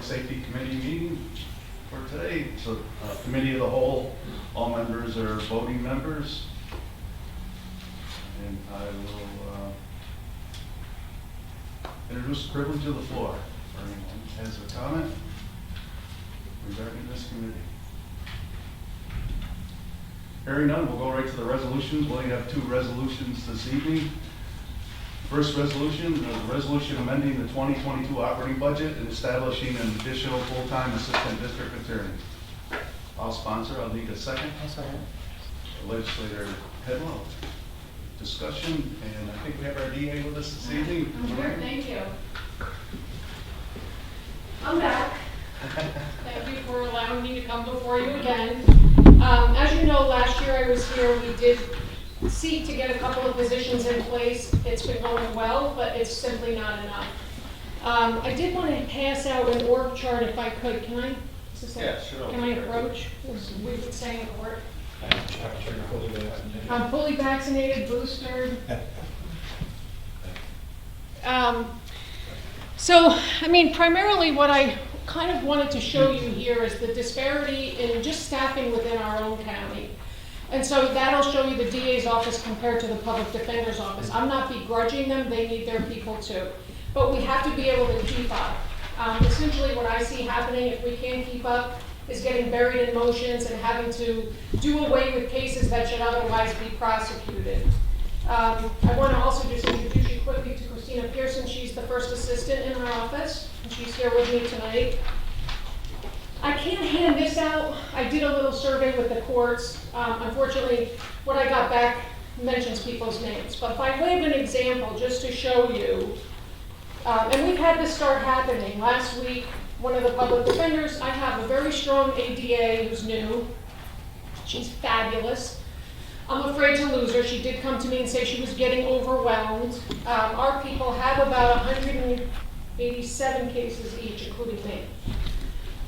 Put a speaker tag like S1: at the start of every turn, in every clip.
S1: Public Safety Committee meeting for today. So Committee of the Whole, all members are voting members. And I will introduce the privilege of the floor for anyone who has a comment regarding this committee. Hearing none, we'll go right to the resolutions. We only have two resolutions this evening. First resolution, a resolution amending the 2022 operating budget and establishing an additional full-time assistant district attorney. I'll sponsor. I'll need a second.
S2: I'll second.
S1: Legislator Hedlow. Discussion, and I think we have our DA with us this evening.
S3: I'm here, thank you. I'm back. Thank you for allowing me to come before you again. As you know, last year I was here, we did seek to get a couple of positions in place. It's been going well, but it's simply not enough. I did want to pass out an org chart if I could. Can I?
S1: Yeah, sure.
S3: Can I approach? We would say in court. I'm fully vaccinated, boosted. So, I mean, primarily what I kind of wanted to show you here is the disparity in just staffing within our own county. And so that'll show you the DA's office compared to the public defender's office. I'm not begrudging them, they need their people too. But we have to be able to keep up. Essentially what I see happening if we can't keep up is getting buried in motions and having to do away with cases that should otherwise be prosecuted. I want to also just introduce you quickly to Christina Pearson. She's the first assistant in our office, and she's here with me tonight. I can't hand this out. I did a little survey with the courts. Unfortunately, what I got back mentions people's names. But by way of an example, just to show you, and we've had this start happening. Last week, one of the public defenders, I have a very strong ADA who's new. She's fabulous. I'm afraid to lose her. She did come to me and say she was getting overwhelmed. Our people have about 187 cases each, including me.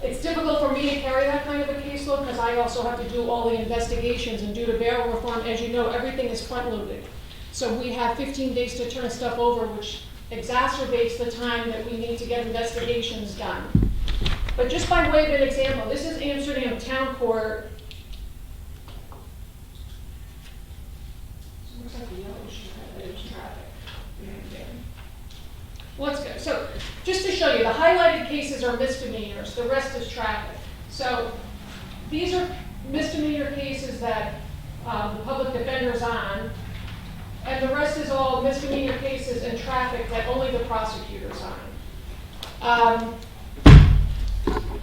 S3: It's difficult for me to carry that kind of a caseload because I also have to do all the investigations, and due to bail reform, as you know, everything is front-loaded. So we have 15 days to turn stuff over, which exacerbates the time that we need to get investigations done. But just by way of an example, this is Amsterdam Town Court. So looks like the yellow is traffic. Let's go. So just to show you, the highlighted cases are misdemeanors. The rest is traffic. So these are misdemeanor cases that the public defender is on, and the rest is all misdemeanor cases and traffic that only the prosecutor's on.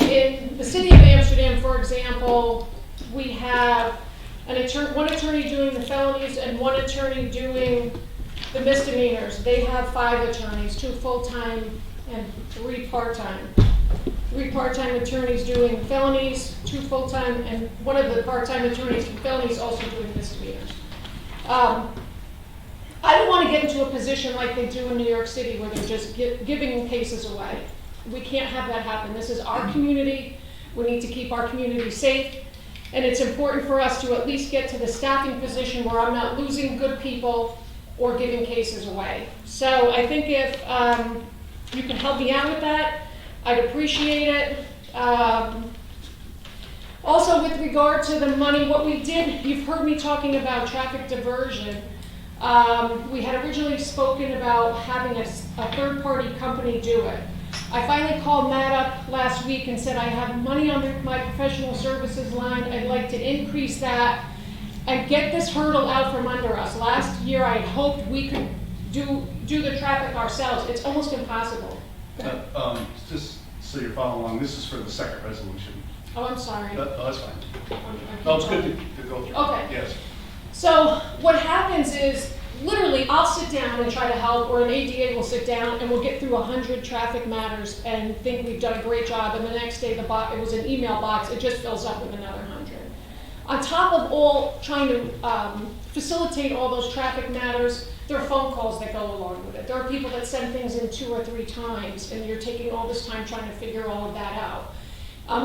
S3: In the city of Amsterdam, for example, we have one attorney doing the felonies and one attorney doing the misdemeanors. They have 5 attorneys, 2 full-time and 3 part-time. 3 part-time attorneys doing felonies, 2 full-time, and one of the part-time attorneys for felonies also doing misdemeanors. I don't want to get into a position like they do in New York City where they're just giving cases away. We can't have that happen. This is our community. We need to keep our community safe. And it's important for us to at least get to the staffing position where I'm not losing good people or giving cases away. So I think if you can help me out with that, I'd appreciate it. Also with regard to the money, what we did, you've heard me talking about traffic diversion. We had originally spoken about having a third-party company do it. I finally called Matt up last week and said I have money on my professional services line. I'd like to increase that and get this hurdle out from under us. Last year I hoped we could do the traffic ourselves. It's almost impossible.
S1: Just so you're following along, this is for the second resolution.
S3: Oh, I'm sorry.
S1: Oh, that's fine. No, it's good to go through.
S3: Okay.
S1: Yes.
S3: So what happens is, literally, I'll sit down and try to help, or an ADA will sit down and we'll get through 100 traffic matters and think we've done a great job, and the next day it was an email box, it just fills up with another 100. On top of all trying to facilitate all those traffic matters, there are phone calls that go along with it. There are people that send things in 2 or 3 times, and you're taking all this time trying to figure all of that out.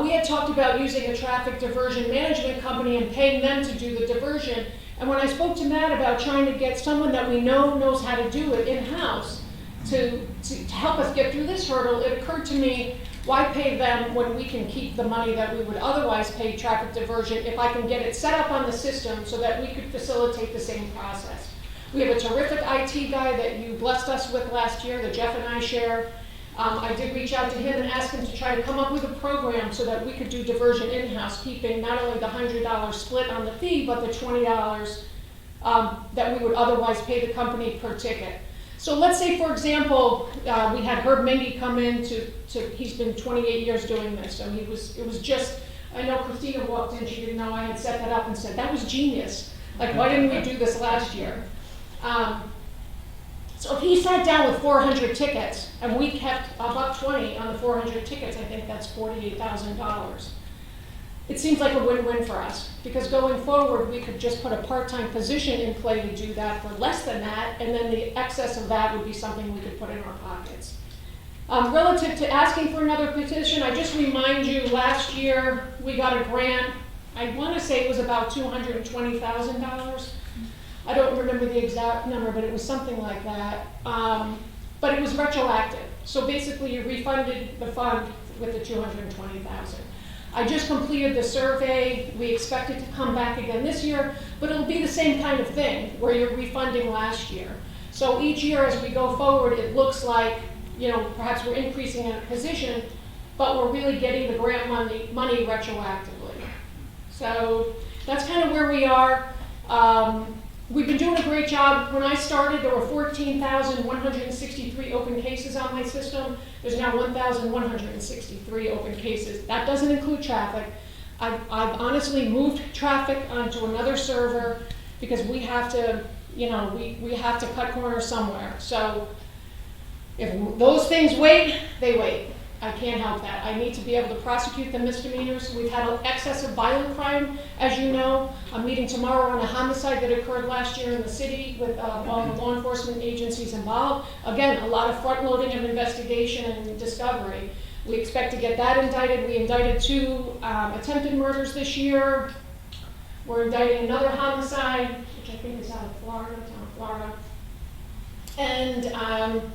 S3: We had talked about using a traffic diversion management company and paying them to do the diversion. And when I spoke to Matt about trying to get someone that we know knows how to do it in-house to help us get through this hurdle, it occurred to me, Why pay them when we can keep the money that we would otherwise pay traffic diversion if I can get it set up on the system so that we could facilitate the same process? We have a terrific IT guy that you blessed us with last year, that Jeff and I share. I did reach out to him and ask him to try to come up with a program so that we could do diversion in-house, keeping not only the $100 split on the fee, but the $20 that we would otherwise pay the company per ticket. So let's say, for example, we had Herb Mingy come in he's been 28 years doing this, so it was just, I know Christina walked in, she didn't know I had set that up and said, that was genius. Like, why didn't we do this last year? So if he sat down with 400 tickets and we kept $120 on the 400 tickets, I think that's $48,000. It seems like a win-win for us, because going forward, we could just put a part-time position in play to do that for less than that, and then the excess of that would be something we could put in our pockets. Relative to asking for another position, I just remind you, last year, we got a grant. I want to say it was about $220,000. I don't remember the exact number, but it was something like that. But it was retroactive. So basically, you refunded the fund with the $220,000. I just completed the survey. We expect it to come back again this year, but it'll be the same kind of thing where you're refunding last year. So each year as we go forward, it looks like, perhaps we're increasing a position, but we're really getting the grant money retroactively. So that's kind of where we are. We've been doing a great job. When I started, there were 14,163 open cases on my system. There's now 1,163 open cases. That doesn't include traffic. I've honestly moved traffic onto another server because we have to, we have to cut corners somewhere. So if those things wait, they wait. I can't help that. I need to be able to prosecute the misdemeanors. We've had an excess of violent crime, as you know. I'm meeting tomorrow on a homicide that occurred last year in the city with all the law enforcement agencies involved. Again, a lot of front-loading of investigation and discovery. We expect to get that indicted. We indicted 2 attempted murders this year. We're indicting another homicide, which I think is out of Florida, town of Florida. And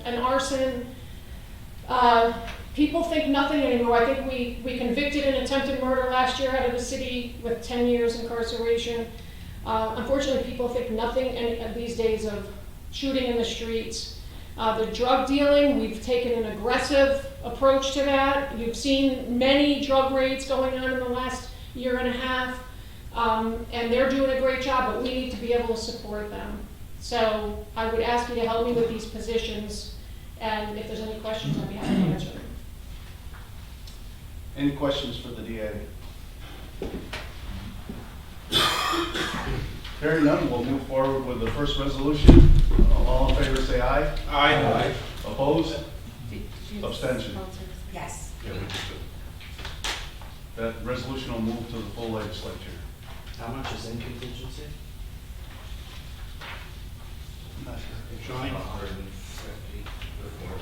S3: an arson. People think nothing anymore. I think we convicted an attempted murder last year out of the city with 10 years incarceration. Unfortunately, people think nothing these days of shooting in the streets. The drug dealing, we've taken an aggressive approach to that. You've seen many drug raids going on in the last year and a half, and they're doing a great job, but we need to be able to support them. So I would ask you to help me with these positions, and if there's any questions, I'd be happy to answer them.
S1: Any questions for the DA? Hearing none, we'll move forward with the first resolution. All in favor say aye.
S2: Aye.
S1: Opposed? Abstention.
S4: Yes.
S1: That resolution will move to the full legislature.
S2: How much is in contingency?
S1: I'm not sure.
S2: Johnny? 150 before.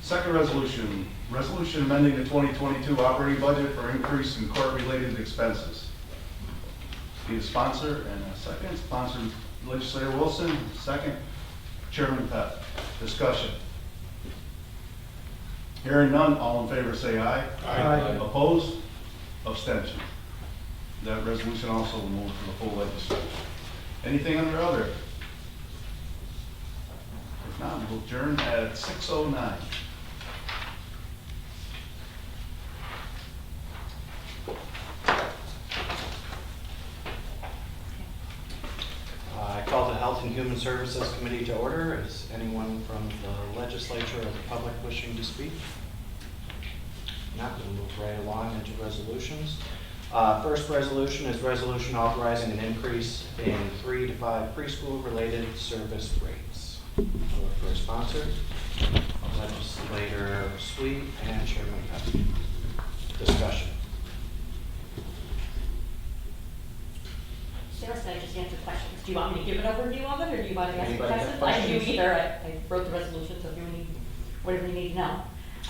S1: Second resolution, resolution amending the 2022 operating budget for increase in court-related expenses. Need a sponsor and a second. Sponsor Legislator Wilson, second Chairman Pett. Discussion. Hearing none, all in favor say aye.
S2: Aye.
S1: Opposed? Abstention. That resolution also will move to the full legislature. Anything under other? If not, we'll adjourn at 6:09.
S2: I call the Health and Human Services Committee to order. Is anyone from the legislature or the public wishing to speak? Not, we'll move right along into resolutions. First resolution is resolution authorizing an increase in 3 to 5 preschool-related service rates. I'll look for a sponsor. Legislator Sweet and Chairman Pett. Discussion.
S4: Sarah said I just answered questions. Do you want me to give an overview of it, or do you want to ask
S2: Anybody have
S4: questions? I can do
S2: questions?
S4: either. I wrote the resolution, so if you need, whatever you need to know.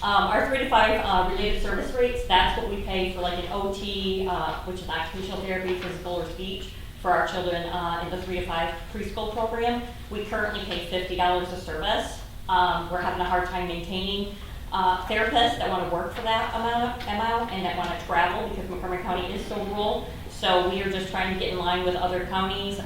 S4: Our 3 to 5 related service rates, that's what we pay for like an OT, which is occupational therapy, physical or speech, for our children in the 3 to 5 preschool program. We currently pay $50 a service. We're having a hard time maintaining therapists that want to work for that amount and that want to travel because Montgomery County is so rural. So we are just trying to get in line with other counties,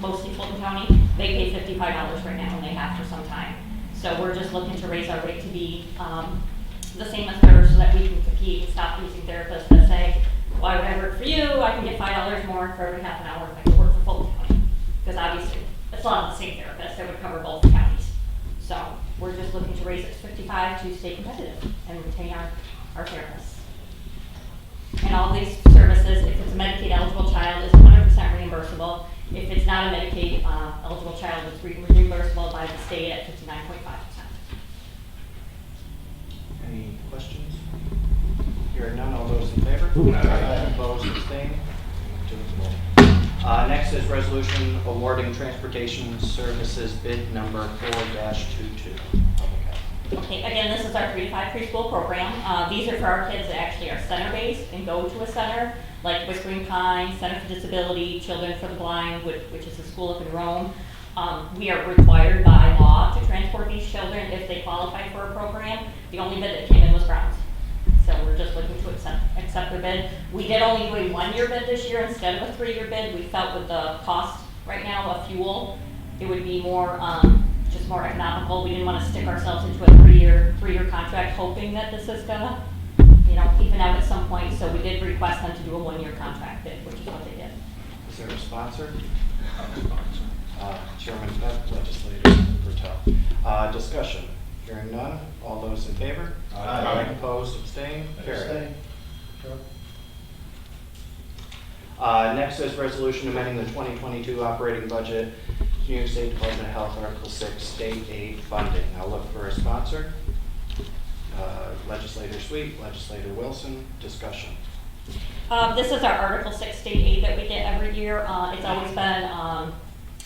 S4: mostly Fulton County. They pay $55 right now and they have for some time. So we're just looking to raise our rate to be the same as hers so that we can compete and stop using therapists that say, why would I work for you? I can get $5 more for every half an hour if I could work for Fulton County. Because obviously, it's a lot of the same therapists that would cover both counties. So we're just looking to raise it to 55 to stay competitive and retain our therapists. And all these services, if it's a Medicaid eligible child, is 100% reimbursable. If it's not a Medicaid eligible child, it's reimbursable by the state at 59.5%.
S2: Any questions? Hearing none, all those in favor?
S5: Aye.
S2: Opposed, abstained? Next is resolution awarding transportation services bid number 4-22. Public health.
S4: Okay, again, this is our 3 to 5 preschool program. These are for our kids that actually are center-based and go to a center, like Whispering Pines, Center for Disability, Children for the Blind, which is a school up in Rome. We are required by law to transport these children if they qualify for a program. The only bid that came in was Brown's. So we're just looking to accept their bid. We did only do a 1-year bid this year instead of a 3-year bid. We felt with the cost right now of fuel, it would be more, just more economical. We didn't want to stick ourselves into a 3-year contract hoping that this is gonna, even out at some point. So we did request them to do a 1-year contract bid, which is what they did.
S2: Is there a sponsor? Chairman Peck, Legislator Bertel. Discussion. Hearing none. All those in favor?
S5: Aye.
S2: Opposed, abstained? Carried.
S5: Sure.
S2: Next is resolution amending the 2022 operating budget, New York State Department of Health, Article 6, state aid funding. I'll look for a sponsor. Legislator Sweet, Legislator Wilson. Discussion.
S4: This is our Article 6 state aid that we get every year. It's always been,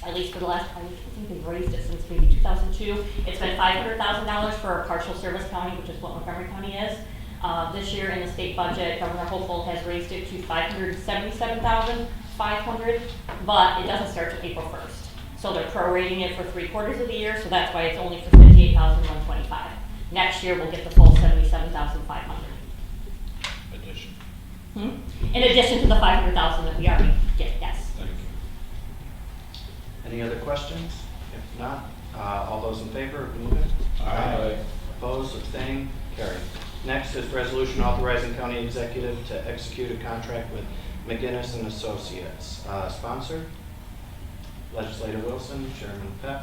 S4: at least for the last, I think we've raised it since maybe 2002. It's been $500,000 for a partial service county, which is what Montgomery County is. This year in the state budget, Governor Hochul has raised it to $577,500, but it doesn't start till April 1st. So they're prorating it for 3/4 of the year, so that's why it's only for $58,125. Next year, we'll get the full $77,500.
S5: Addition.
S4: In addition to the $500,000 that we already get, yes.
S5: Thank you.
S2: Any other questions? If not, all those in favor of moving?
S5: Aye.
S2: Opposed, abstained, carried. Next is resolution authorizing county executive to execute a contract with McGinnis and Associates. Sponsor? Legislator Wilson, Chairman Peck.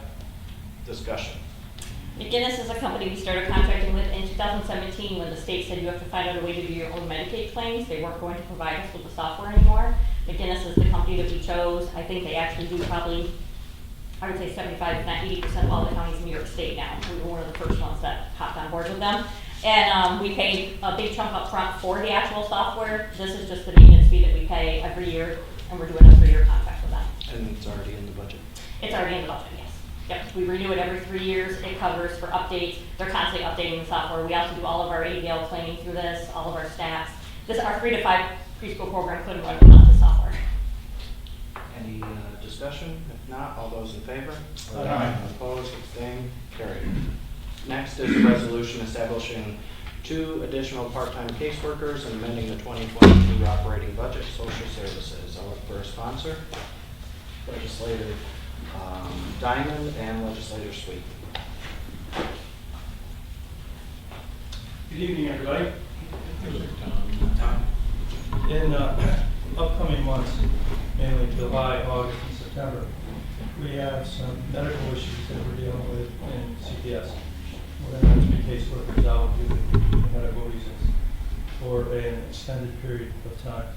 S2: Discussion.
S4: McGinnis is a company we started contracting with in 2017 when the state said you have to find out a way to do your own Medicaid claims. They weren't going to provide us with the software anymore. McGinnis is the company that we chose. I think they actually do probably, I would say 75, if not 80% of all the counties in New York State now. We were one of the first ones that hopped on board with them. And we paid a big chunk up front for the actual software. This is just the maintenance fee that we pay every year, and we're doing a 3-year contract with them.
S2: And it's already in the budget.
S4: It's already in the budget, yes. Yep, we renew it every 3 years. It covers for updates. They're constantly updating the software. We also do all of our ADL planning through this, all of our stats. Our 3 to 5 preschool program couldn't run without the software.
S2: Any discussion? If not, all those in favor?
S5: Aye.
S2: Opposed, abstained, carried. Next is a resolution establishing 2 additional part-time caseworkers and amending the 2022 operating budget, social services. I'll look for a sponsor. Legislator Diamond and Legislator Sweet.
S6: Good evening, everybody.
S2: Tom.
S6: In upcoming months, mainly July, August, and September, we have some medical issues that we're dealing with in CPS. We're going to have 3 caseworkers out due to medical reasons for an extended period of time.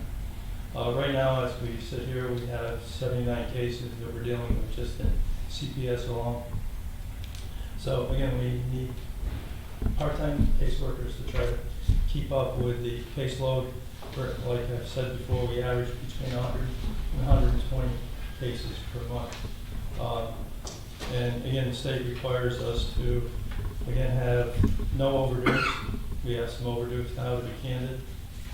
S6: Right now, as we sit here, we have 79 cases that we're dealing with just in CPS alone. So again, we need part-time caseworkers to try to keep up with the caseload. Like I've said before, we average between 100 and 120 cases per month. And again, the state requires us to, again, have no overdose. We have some overdose now, to be candid.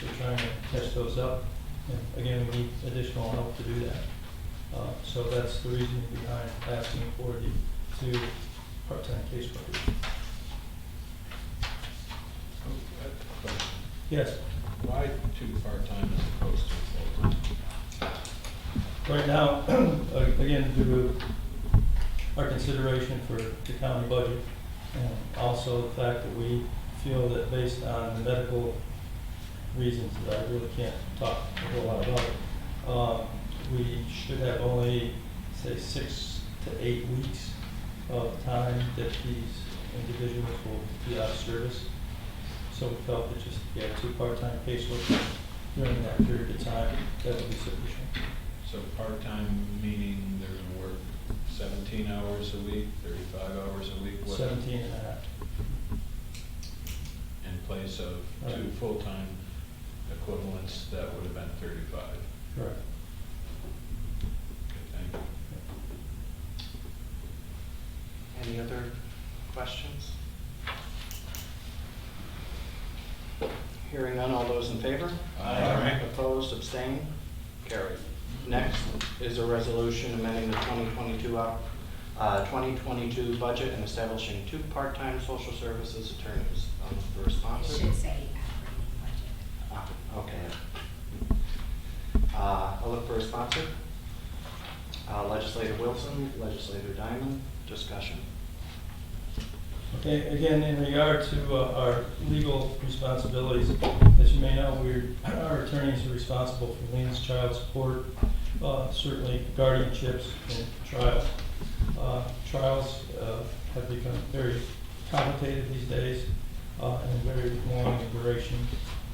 S6: We're trying to catch those up. And again, we need additional help to do that. So that's the reason behind asking for the 2 part-time caseworkers.
S5: Oh, I have a question.
S6: Yes,
S5: Why 2 part-time as opposed to full-time?
S6: right now, again, due to our consideration for the county budget, and also the fact that we feel that based on the medical reasons that I really can't talk a whole lot about, we should have only, say, 6 to 8 weeks of time that these individuals will be out of service. So we felt that just, 2 part-time caseworkers during that period of time, that would be sufficient.
S5: So part-time meaning they're gonna work 17 hours a week, 35 hours a week? What-
S6: 17 and a half.
S5: In place of 2
S6: Right.
S5: full-time equivalents, that would have been 35.
S6: Correct.
S5: Okay, thank you.
S2: Any other questions? Hearing none, all those in favor?
S5: Aye.
S2: Opposed, abstained, carried. Next is a resolution amending the 2022 budget and establishing 2 part-time social services attorneys. For a sponsor?
S7: Should say operating budget.
S2: Okay. I'll look for a sponsor. Legislator Wilson, Legislator Diamond, discussion.
S6: Okay, again, in regard to our legal responsibilities, as you may know, our attorneys are responsible for liens, child support, certainly guardianships and trials. Trials have become very complicated these days and very long in duration.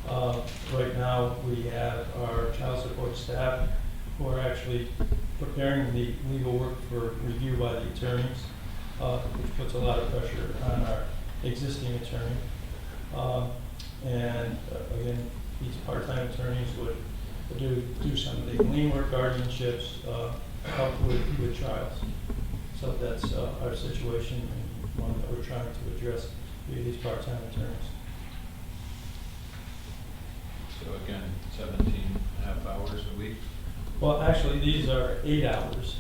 S6: Right now, we have our child support staff who are actually preparing the legal work for review by the attorneys, which puts a lot of pressure on our existing attorney. Again, these part-time attorneys would do some of the lien work, guardianships, help with trials. So that's our situation and one that we're trying to address via these part-time attorneys.
S5: So again, 17 and a half hours a week?
S6: Well, actually, these are 8 hours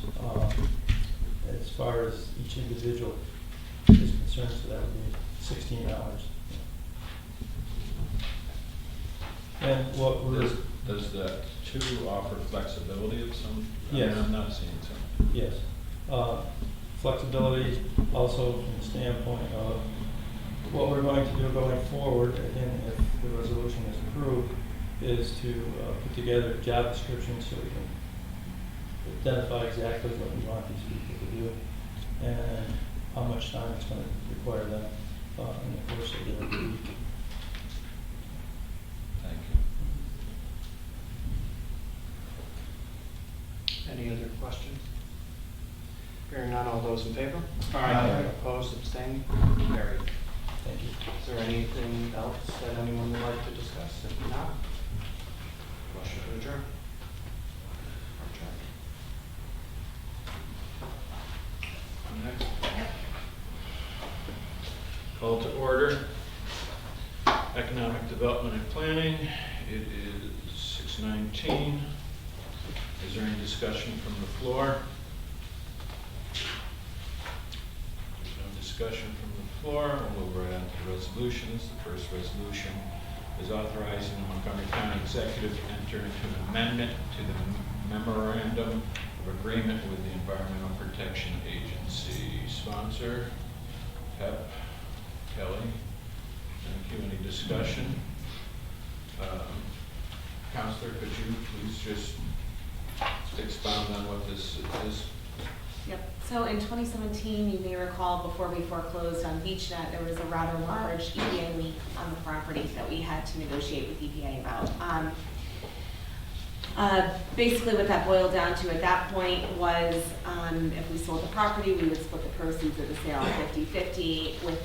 S6: as far as each individual is concerned, so that would be 16 hours. And what we're,
S5: Does that 2 offer flexibility of some? I mean,
S6: Yes.
S5: I'm not seeing some.
S6: yes, flexibility also from the standpoint of what we're going to do going forward, again, if the resolution is approved, is to put together job descriptions so we can identify exactly what we want these people to do and how much time it's going to require them in the course of their week.
S5: Thank you.
S2: Any other questions? Hearing none, all those in favor?
S5: Aye.
S2: Opposed, abstained, carried.
S6: Thank you.
S2: Is there anything else that anyone would like to discuss? If not, motion to adjourn.
S5: Next. Call to order. Economic Development and Planning. It is 6:19. Is there any discussion from the floor? There's no discussion from the floor. We'll move right on to resolutions. The first resolution is authorizing the Montgomery County Executive to enter into an amendment to the memorandum of agreement with the Environmental Protection Agency. Sponsor, Pep, Kelly. Thank you. Any discussion? Counselor, could you please just expound on what this is?
S7: Yep, so in 2017, you may recall, before we foreclosed on BeachNet, there was a rather large EPA leak on the property that we had to negotiate with EPA about. Basically what that boiled down to at that point was if we sold the property, we would split the proceeds of the sale 50-50 with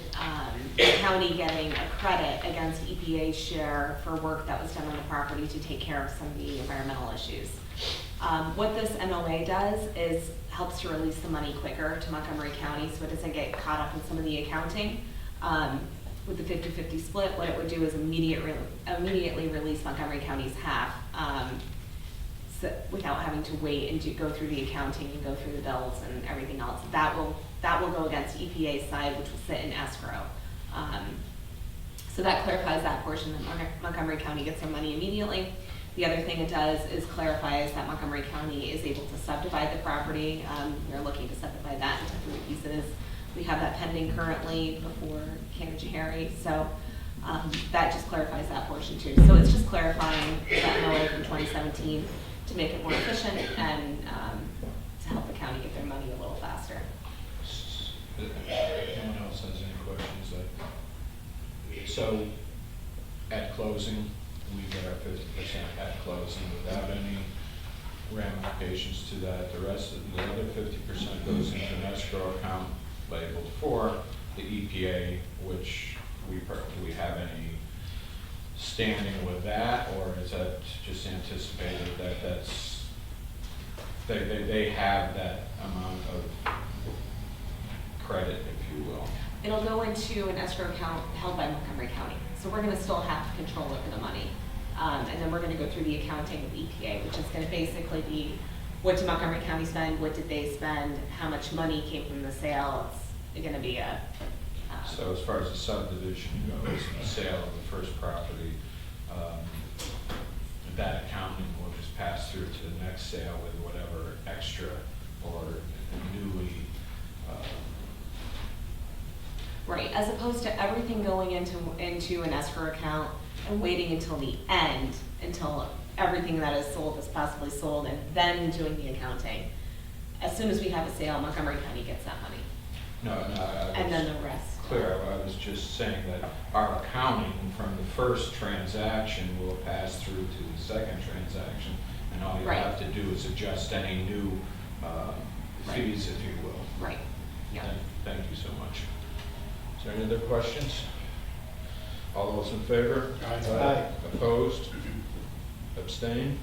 S7: the county getting a credit against EPA's share for work that was done on the property to take care of some of the environmental issues. What this MOA does is helps to release the money quicker to Montgomery County so it doesn't get caught up in some of the accounting. With the 50-50 split, what it would do is immediately release Montgomery County's half. without having to wait and go through the accounting and go through the bills and everything else. That will go against EPA's side, which will sit in escrow. So that clarifies that portion, that Montgomery County gets their money immediately. The other thing it does is clarifies that Montgomery County is able to subdivide the property. We're looking to subdivide that into 3 pieces. We have that pending currently before Harry, so that just clarifies that portion too. So it's just clarifying that MOA from 2017 to make it more efficient and to help the county get their money a little faster.
S5: If anyone else has any questions? So, at closing, we get our 50% at closing without any ramifications to that. The rest of the other 50% goes into an escrow account labeled for the EPA, which do we have any standing with that, or is that just anticipated that they have that amount of credit, if you will?
S7: It'll go into an escrow account held by Montgomery County. So we're gonna still have control over the money. And then we're gonna go through the accounting with EPA, which is gonna basically be, what did Montgomery County spend, what did they spend, how much money came from the sale? It's gonna be a.
S5: So as far as the subdivision goes, the sale of the first property, that accounting will just pass through to the next sale with whatever extra or newly.
S7: Right, as opposed to everything going into an escrow account and waiting until the end, until everything that is sold is possibly sold, and then doing the accounting. As soon as we have a sale, Montgomery County gets that money.
S5: No,
S7: And then the rest.
S5: Clear, I was just saying that our accounting from the first transaction will pass through to the second transaction, and all you
S7: Right.
S5: have to do is adjust any new fees, if you will.
S7: Right, yeah.
S5: Thank you so much. Is there any other questions? All those in favor?
S6: Aye.
S5: Opposed? Abstained?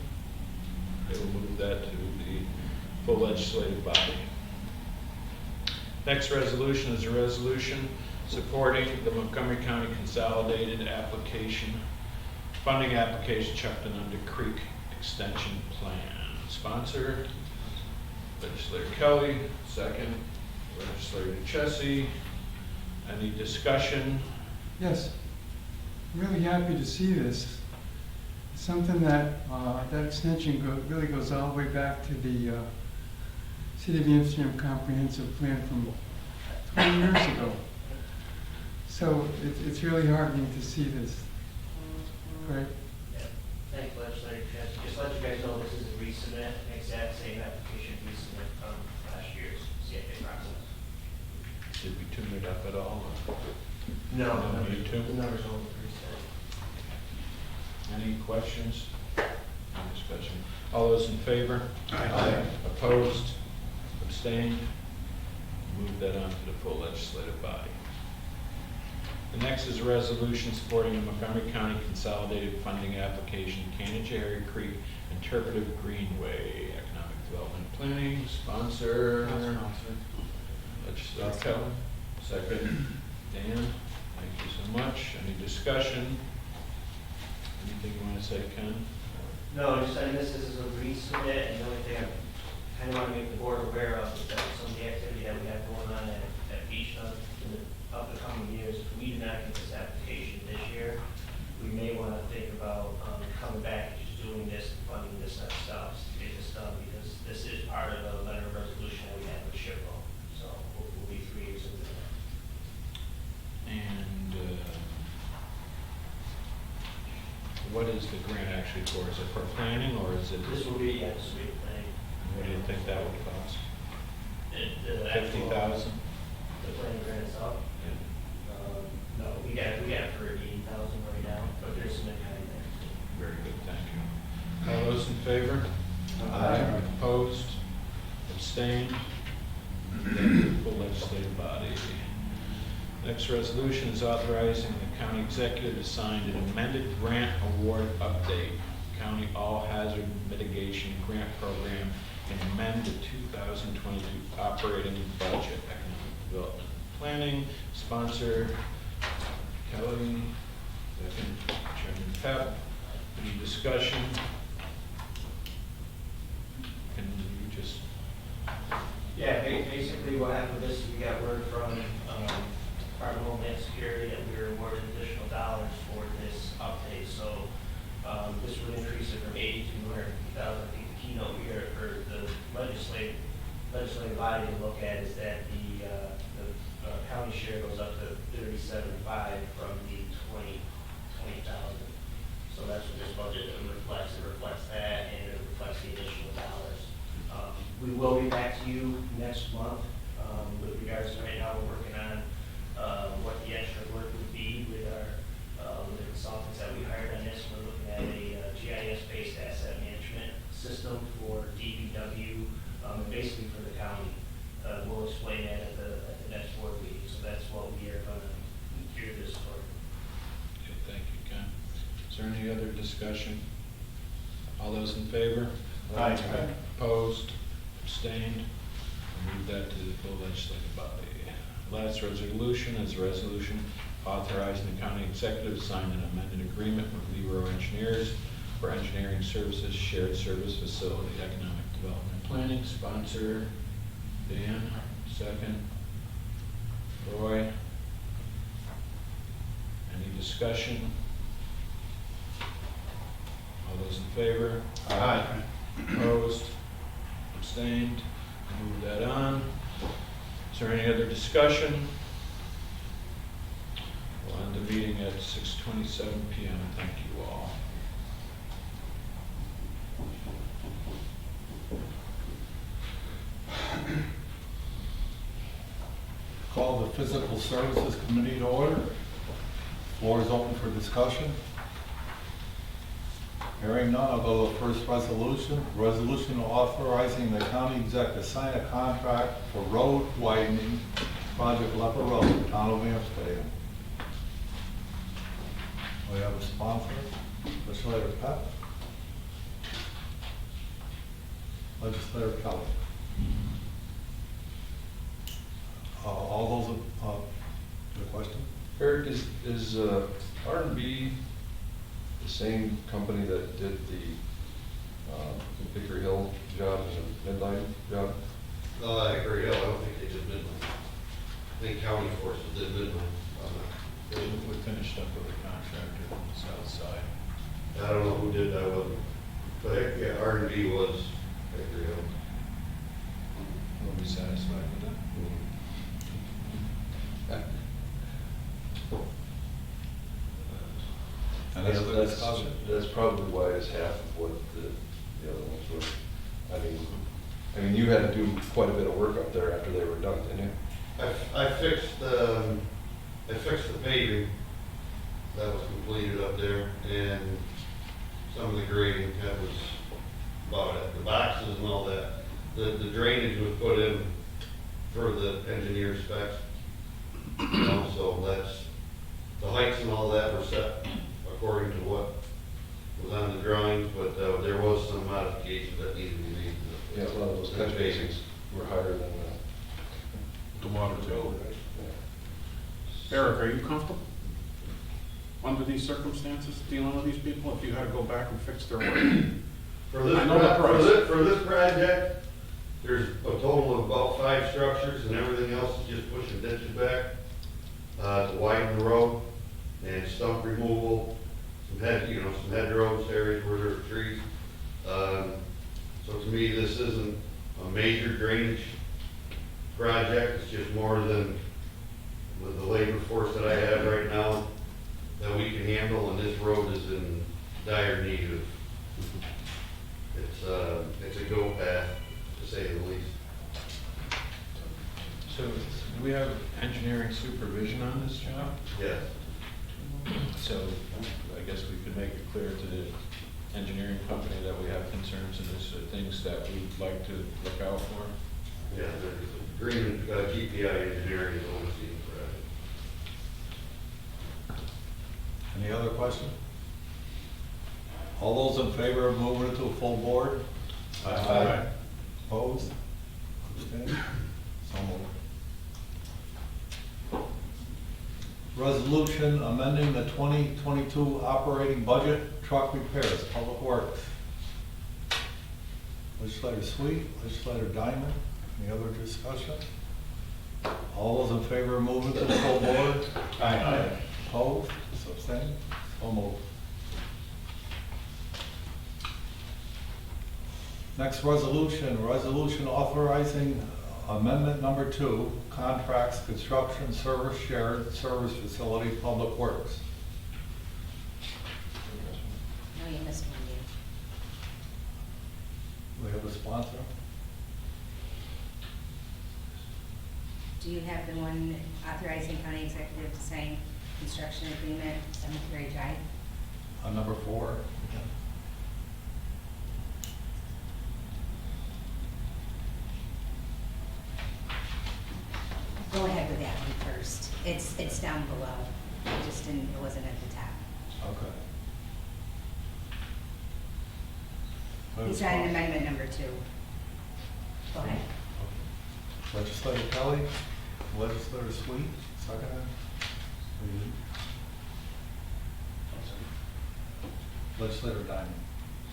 S5: They will move that to the full legislative body. Next resolution is a resolution supporting the Montgomery County Consolidated Funding Application Chuctanunda Creek Extension Plan. Sponsor, Legislator Kelly. Second, Legislator Chessy. Any discussion?
S8: Yes, I'm really happy to see this. It's something that, that extension really goes all the way back to the City of Amsterdam Comprehensive Plan from 20 years ago. So it's really heartening to see this. Right?
S9: Thanks, Legislator Chess. Just let you guys know, this is a resubmit, exact same application resubmit from last year's CFA process.
S5: Did we tune it up at all?
S9: No,
S5: No need to?
S9: the numbers are only reset.
S5: Any questions? Any discussion? All those in favor?
S6: Aye.
S5: Opposed? Abstained? Move that on to the full legislative body. The next is a resolution supporting the Montgomery County Consolidated Funding Application, Canajari Creek Interpretive Greenway Economic Development Planning. Sponsor. Legislator Kelly. Second, Dan. Thank you so much. Any discussion? Anything you want to say, Ken?
S9: No, just saying this is a resubmit, and the only thing I kind of want to make the board aware of is that some of the activity that we have going on at Beach Nut in the up the coming years, if we do not get this application this year, we may want to think about coming back and just doing this, funding this ourselves to get this done, because this is part of the letter of resolution that we have with SHPO. So we'll be 3 years into that.
S5: And what is the grant actually for? Is it for planning or is it?
S9: This will be, yeah, this will be the planning.
S5: What do you think that would cost?
S9: The actual-
S5: 50,000?
S9: The planning grant itself? No, we got it for 80,000 right now, but there's some in there.
S5: Very good, thank you. All those in favor?
S6: Aye.
S5: Opposed? Abstained? Full legislative body. Next resolution is authorizing the county executive to sign an amended grant award update. County All Hazard Mitigation Grant Program and amend the 2022 operating budget. Economic Development Planning. Sponsor Kelly. Second, Chairman Pep. Any discussion?
S9: Yeah, basically what happened with this is we got word from Department of Homeland Security that we were awarded additional dollars for this update. So this would increase it from 80 to 150,000. I think the keynote here for the legislative body to look at is that the county share goes up to 37.5 from the 20,000. So that's what this budget reflects. It reflects that, and it reflects the additional dollars. We will be back to you next month with regards to right now we're working on what the extra work would be with with the consultants that we hired on this. We're looking at a GIS-based asset management system for DPW and basically for the county. We'll explain that at the next board meeting. So that's what we are going to hear this for.
S5: Okay, thank you, Ken. Is there any other discussion? All those in favor?
S1: Aye.
S5: Opposed? Abstained? I'll move that to the full legislative body. Last resolution is a resolution authorizing the county executive to sign an amended agreement with Libero Engineers for engineering services shared service facility, economic development planning. Sponsor, Dan. Second, Roy. Any discussion? All those in favor?
S1: Aye.
S5: Opposed? Abstained? Move that on. Is there any other discussion? We'll end the meeting at 6:27 PM. Thank you all.
S10: Call the Physical Services Committee to order. Floor is open for discussion. Hearing none, I'll go to the first resolution. Resolution authorizing the county exec to sign a contract for road widening project Leper Road, town of Amsterdam. We have a sponsor, Legislator Peck. Legislator Kelly. All those, the question?
S11: Eric, is R&B the same company that did the Hickory Hill job and the Midline job?
S12: Hickory Hill, I don't think they did Midland. I think County Forces did Midland.
S5: We finished up with a contractor on the south side.
S12: I don't know who did that one, but yeah, R&B was Hickory Hill.
S5: We'll be satisfied with that.
S10: And
S11: That's probably why it's half of what the other ones were. I mean, you had to do quite a bit of work up there after they were done, didn't you?
S12: I fixed the paving that was completed up there, and some of the grading, that was about it. The boxes and all that. The drainage was put in for the engineer specs. You know, so that's, the heights and all that were set according to what was on the drawings, but there was some modifications that needed to be made.
S11: Yeah, a lot of those catch basins were higher than
S13: The water
S11: the
S13: table.
S11: road, right? Yeah.
S13: Eric, are you comfortable under these circumstances, dealing with these people, if you had to go back and fix their work?
S12: For this,
S13: I know the price.
S12: for this project, there's a total of about 5 structures, and everything else is just pushing ditches back to widen the road, and stump removal, some hedgerows areas where there are trees. So to me, this isn't a major drainage project. It's just more than with the labor force that I have right now that we can handle, and this road is in dire need of. It's a go path, to say the least.
S5: So, do we have engineering supervision on this job?
S12: Yes.
S5: So, I guess we could make it clear to the engineering company that we have concerns and this are things that we'd like to look out for.
S12: Yeah, there's agreement, GPI engineering is overseeing the project.
S10: Any other question? All those in favor of moving it to a full board?
S12: Aye.
S10: Opposed? Abstained? So moved. Resolution amending the 2022 operating budget, truck repairs, Public Works. Legislator Sweet, Legislator Diamond. Any other discussion? All those in favor of moving to the full board?
S13: Aye.
S10: Opposed, abstained, so moved. Next resolution, resolution authorizing amendment number 2, contracts, construction, service, shared service facility, public works.
S14: No, you missed one,
S10: We have a sponsor?
S14: Do you have the one authorizing county executive to sign construction agreement, Cemetery Drive?
S10: On number 4?
S14: Go ahead with that one first. It's down below. It just didn't, it wasn't at the top.
S10: Okay.
S14: He's on amendment number 2. Go ahead.
S10: Legislator Kelly, Legislator Sweet, second. Legislator Diamond.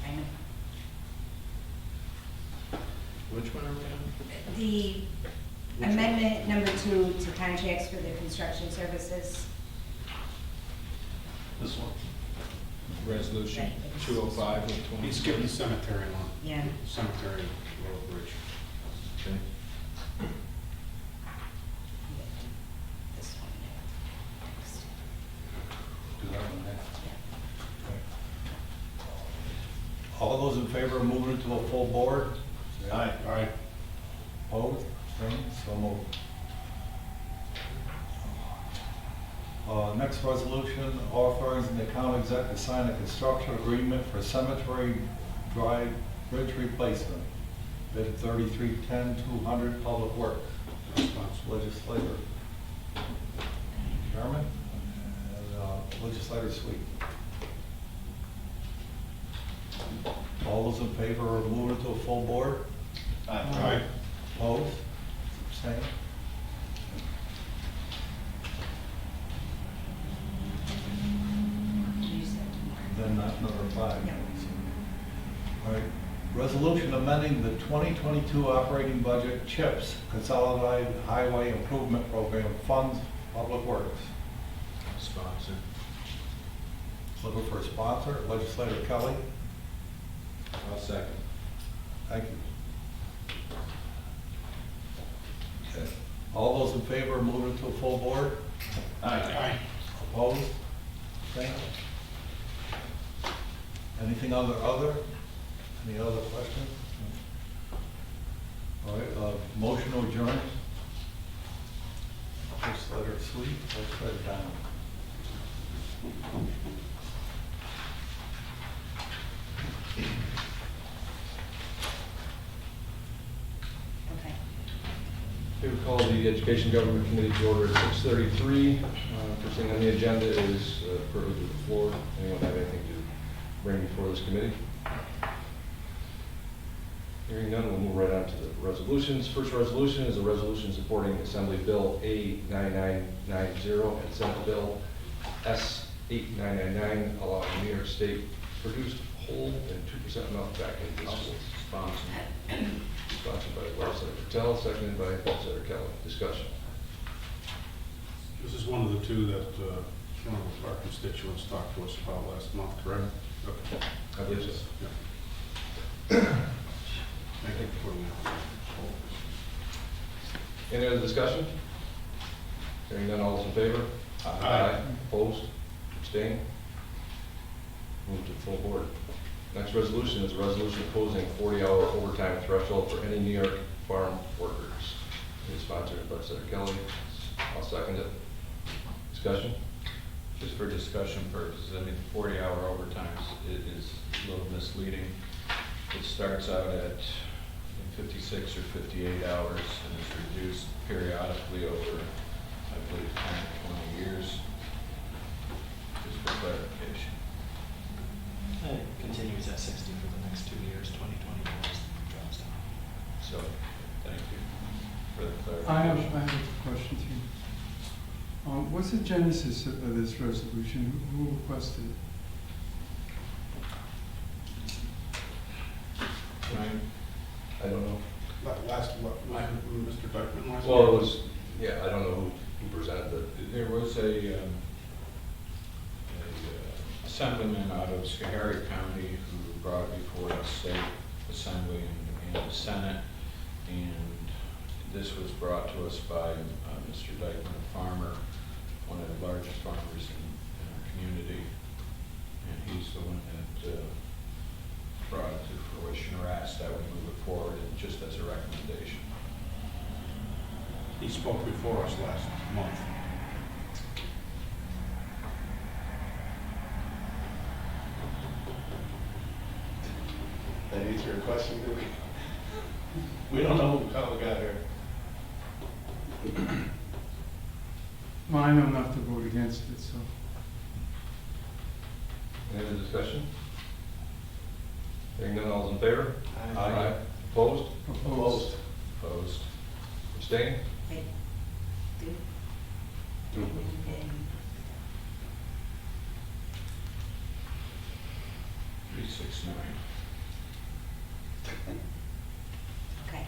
S14: I know.
S5: Which one are we on?
S14: The amendment number 2 to contracts for the construction services.
S1: This one.
S5: Resolution 205 of 20.
S13: He's skipping the cemetery one.
S14: Yeah.
S13: Cemetery road bridge.
S5: Okay.
S14: This one next.
S10: Do that one next. All those in favor of moving to a full board? Say aye.
S13: Aye.
S10: Opposed, abstained, so moved. Next resolution, authorizing the county exec to sign a construction agreement for Cemetery Drive Bridge replacement. Bid 3310-200, Public Works. Legislator Chairman and Legislator Sweet. All those in favor of moving to a full board?
S13: Aye.
S10: Opposed? Abstained?
S14: You said
S10: Then number 5.
S14: No.
S10: All right. Resolution amending the 2022 operating budget CHIPS, Consolidated Highway Improvement Program Funds, Public Works.
S5: Sponsor.
S10: Looking for a sponsor, Legislator Kelly.
S5: I'll second.
S10: Thank you. Okay. All those in favor of moving to a full board?
S13: Aye.
S10: Opposed? Abstained? Anything other? Any other questions? All right, motion to adjourn. Legislator Sweet, Legislator Diamond.
S14: Okay.
S11: We would call the Education Government Committee to order at 6:33. First thing on the agenda is privilege of the floor. Anyone have anything to bring before this committee? Hearing none, we'll move right on to the resolutions. First resolution is a resolution supporting Assembly Bill A9990 and Senate Bill S8999, allowing New York State produced whole and 2% milk back into schools. Sponsored by Legislator Patel, seconded by Legislator Kelly. Discussion.
S13: This is one of the two that one of our constituents talked to us about last month, correct? Okay.
S11: I believe so.
S13: Yeah. Thank you for putting that.
S11: Any other discussion? Hearing none, all those in favor?
S13: Aye.
S11: Opposed? Abstained? Move to the full board. Next resolution is a resolution imposing a 40-hour overtime threshold for any New York farm workers. It is sponsored by Legislator Kelly. I'll second it. Discussion?
S5: Just for discussion purposes, I mean, 40-hour overtime is a little misleading. It starts out at 56 or 58 hours and is reduced periodically over, I believe, 10 to 20 years. Just for clarification.
S2: It continues at 60 for the next 2 years, 2020 drops down.
S5: So, thank you for the
S8: I have
S5: clarification.
S8: a question too. What's the genesis of this resolution? Who requested it?
S5: Ryan?
S11: I don't know.
S13: Last, Dyckman last
S11: Well, it
S13: night?
S11: was, yeah, I don't know who presented it.
S5: There was a assemblyman out of Schoharie County who brought it before the state assembly and the Senate. And this was brought to us by Mr. Dyckman, a farmer, one of the largest farmers in our community. And he's the one that brought it to fruition, or asked that we move it forward, and just as a recommendation.
S13: He spoke before us last month.
S1: That answer your question, do we?
S13: We don't know how we got here.
S8: Well, I know enough to vote against it, so.
S11: Any other discussion? Hearing none, all's in favor?
S2: Aye.
S11: Opposed?
S8: Opposed.
S11: Opposed. Abstained?
S14: Okay. Do.
S11: Two.
S14: Okay.
S5: 369.
S14: Okay.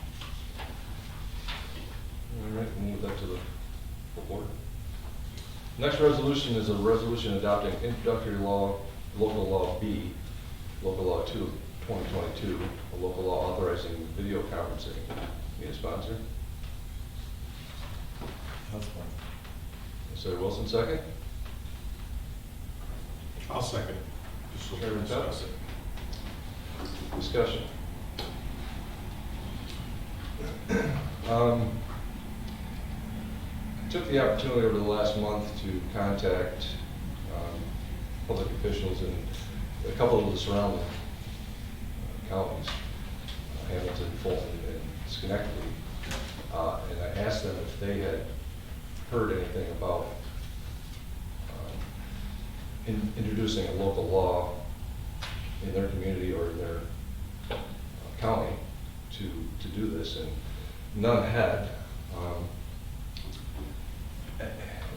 S11: All right, we'll move that to the full board. Next resolution is a resolution adopting introductory law, local law B, local law 2, 2022, a local law authorizing video conferencing. Need a sponsor?
S10: That's fine.
S11: Mr. Wilson, second.
S13: I'll second. Just so we can
S11: Chairman Tuck?
S13: discuss it.
S11: Discussion. I took the opportunity over the last month to contact public officials in a couple of the surrounding counties, Hamilton, Fulton, and Schenectady, and I asked them if they had heard anything about introducing a local law in their community or in their county to do this, and none had.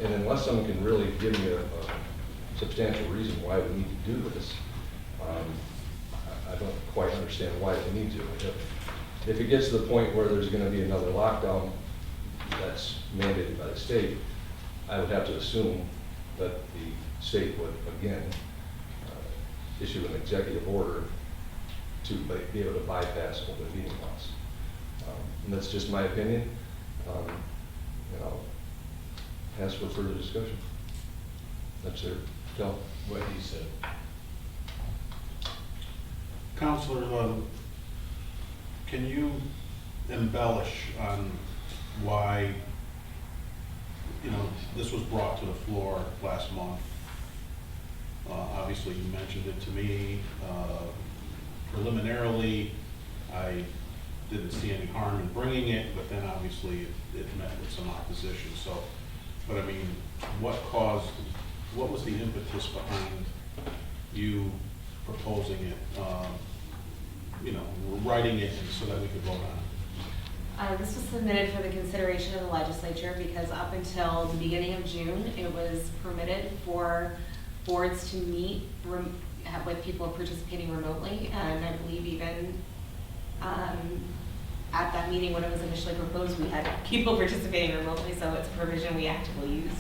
S11: And unless someone can really give me a substantial reason why we need to do this, I don't quite understand why we need to. If it gets to the point where there's going to be another lockdown that's mandated by the state, I would have to assume that the state would again issue an executive order to be able to bypass open meeting laws. And that's just my opinion. And I'll ask for further discussion. That's it. Tell
S5: What he said.
S13: Counselor, can you embellish on why, this was brought to the floor last month? Obviously, you mentioned it to me. Preliminarily, I didn't see any harm in bringing it, but then obviously it met with some opposition. So, but I mean, what was the impetus behind you proposing it, writing it so that we could vote on it?
S7: This was submitted for the consideration of the legislature because up until the beginning of June, it was permitted for boards to meet with people participating remotely. And I believe even at that meeting when it was initially proposed, we had people participating remotely, so it's a provision we actively used.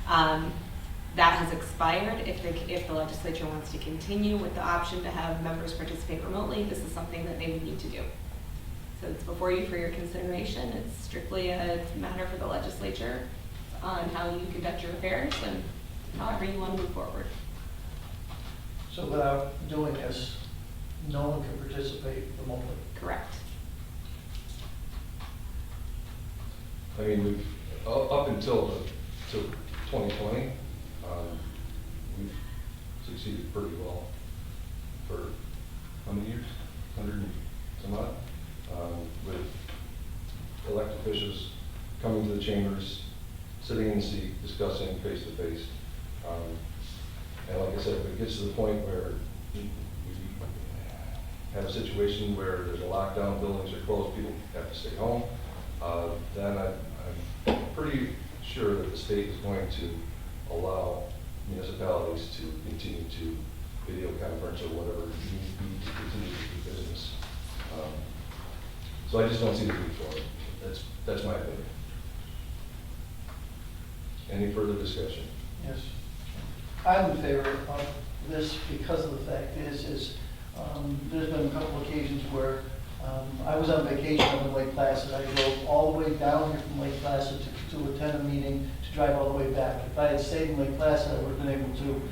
S7: That has expired. If the legislature wants to continue with the option to have members participate remotely, this is something that they would need to do. So it's before you for your consideration. It's strictly a matter for the legislature on how you conduct your affairs and however you want to move forward.
S9: So without doing this, no one can participate remotely?
S7: Correct.
S11: I mean, we've, up until 2020, we've succeeded pretty well for how many years? 100 and some odd, with elected officials coming to the chambers, sitting in the seat, discussing face to face. And like I said, if it gets to the point where we have a situation where there's a lockdown, buildings are closed, people have to stay home, then I'm pretty sure that the state is going to allow municipalities to continue to video conference or whatever need be to continue to do business. So I just don't see the need for it. That's That's my opinion. Any further discussion?
S15: Yes. I'm in favor of this because of the fact there's been a couple occasions where I was on vacation up in Lake Placid. I drove all the way down here from Lake Placid to attend a meeting, to drive all the way back. If I had stayed in Lake Placid, I would have been able to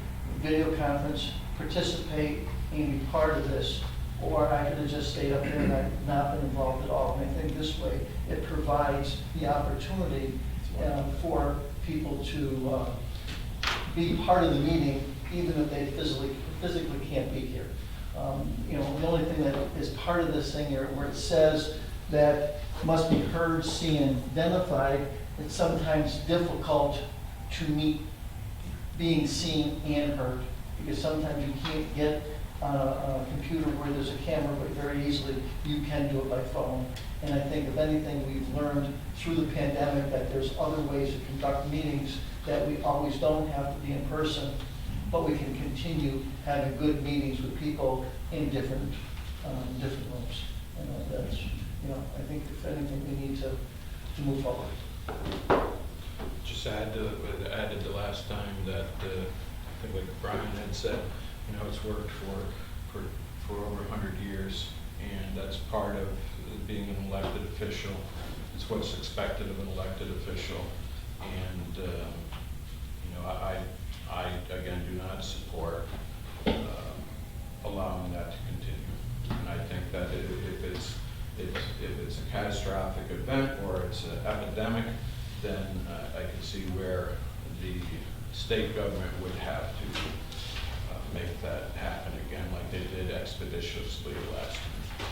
S15: video conference, participate, and be part of this. Or I could have just stayed up there and I'd not been involved at all. And I think this way, it provides the opportunity for people to be part of the meeting, even if they physically can't be here. You know, the only thing that is part of this thing here, where it says that must be heard, seen, and identified, it's sometimes difficult to meet being seen and heard, because sometimes you can't get on a computer where there's a camera, but very easily you can do it by phone. And I think if anything, we've learned through the pandemic that there's other ways to conduct meetings, that we always don't have to be in person, but we can continue having good meetings with people in different rooms. And that's, you know, I think if anything, we need to move forward.
S5: Just added the last time that, I think like Brian had said, you know, it's worked for over 100 years, and that's part of being an elected official. It's what's expected of an elected official, and you know, I again do not support allowing that to continue. And I think that if it's a catastrophic event or it's an epidemic, then I can see where the state government would have to make that happen again, like they did expeditiously last time.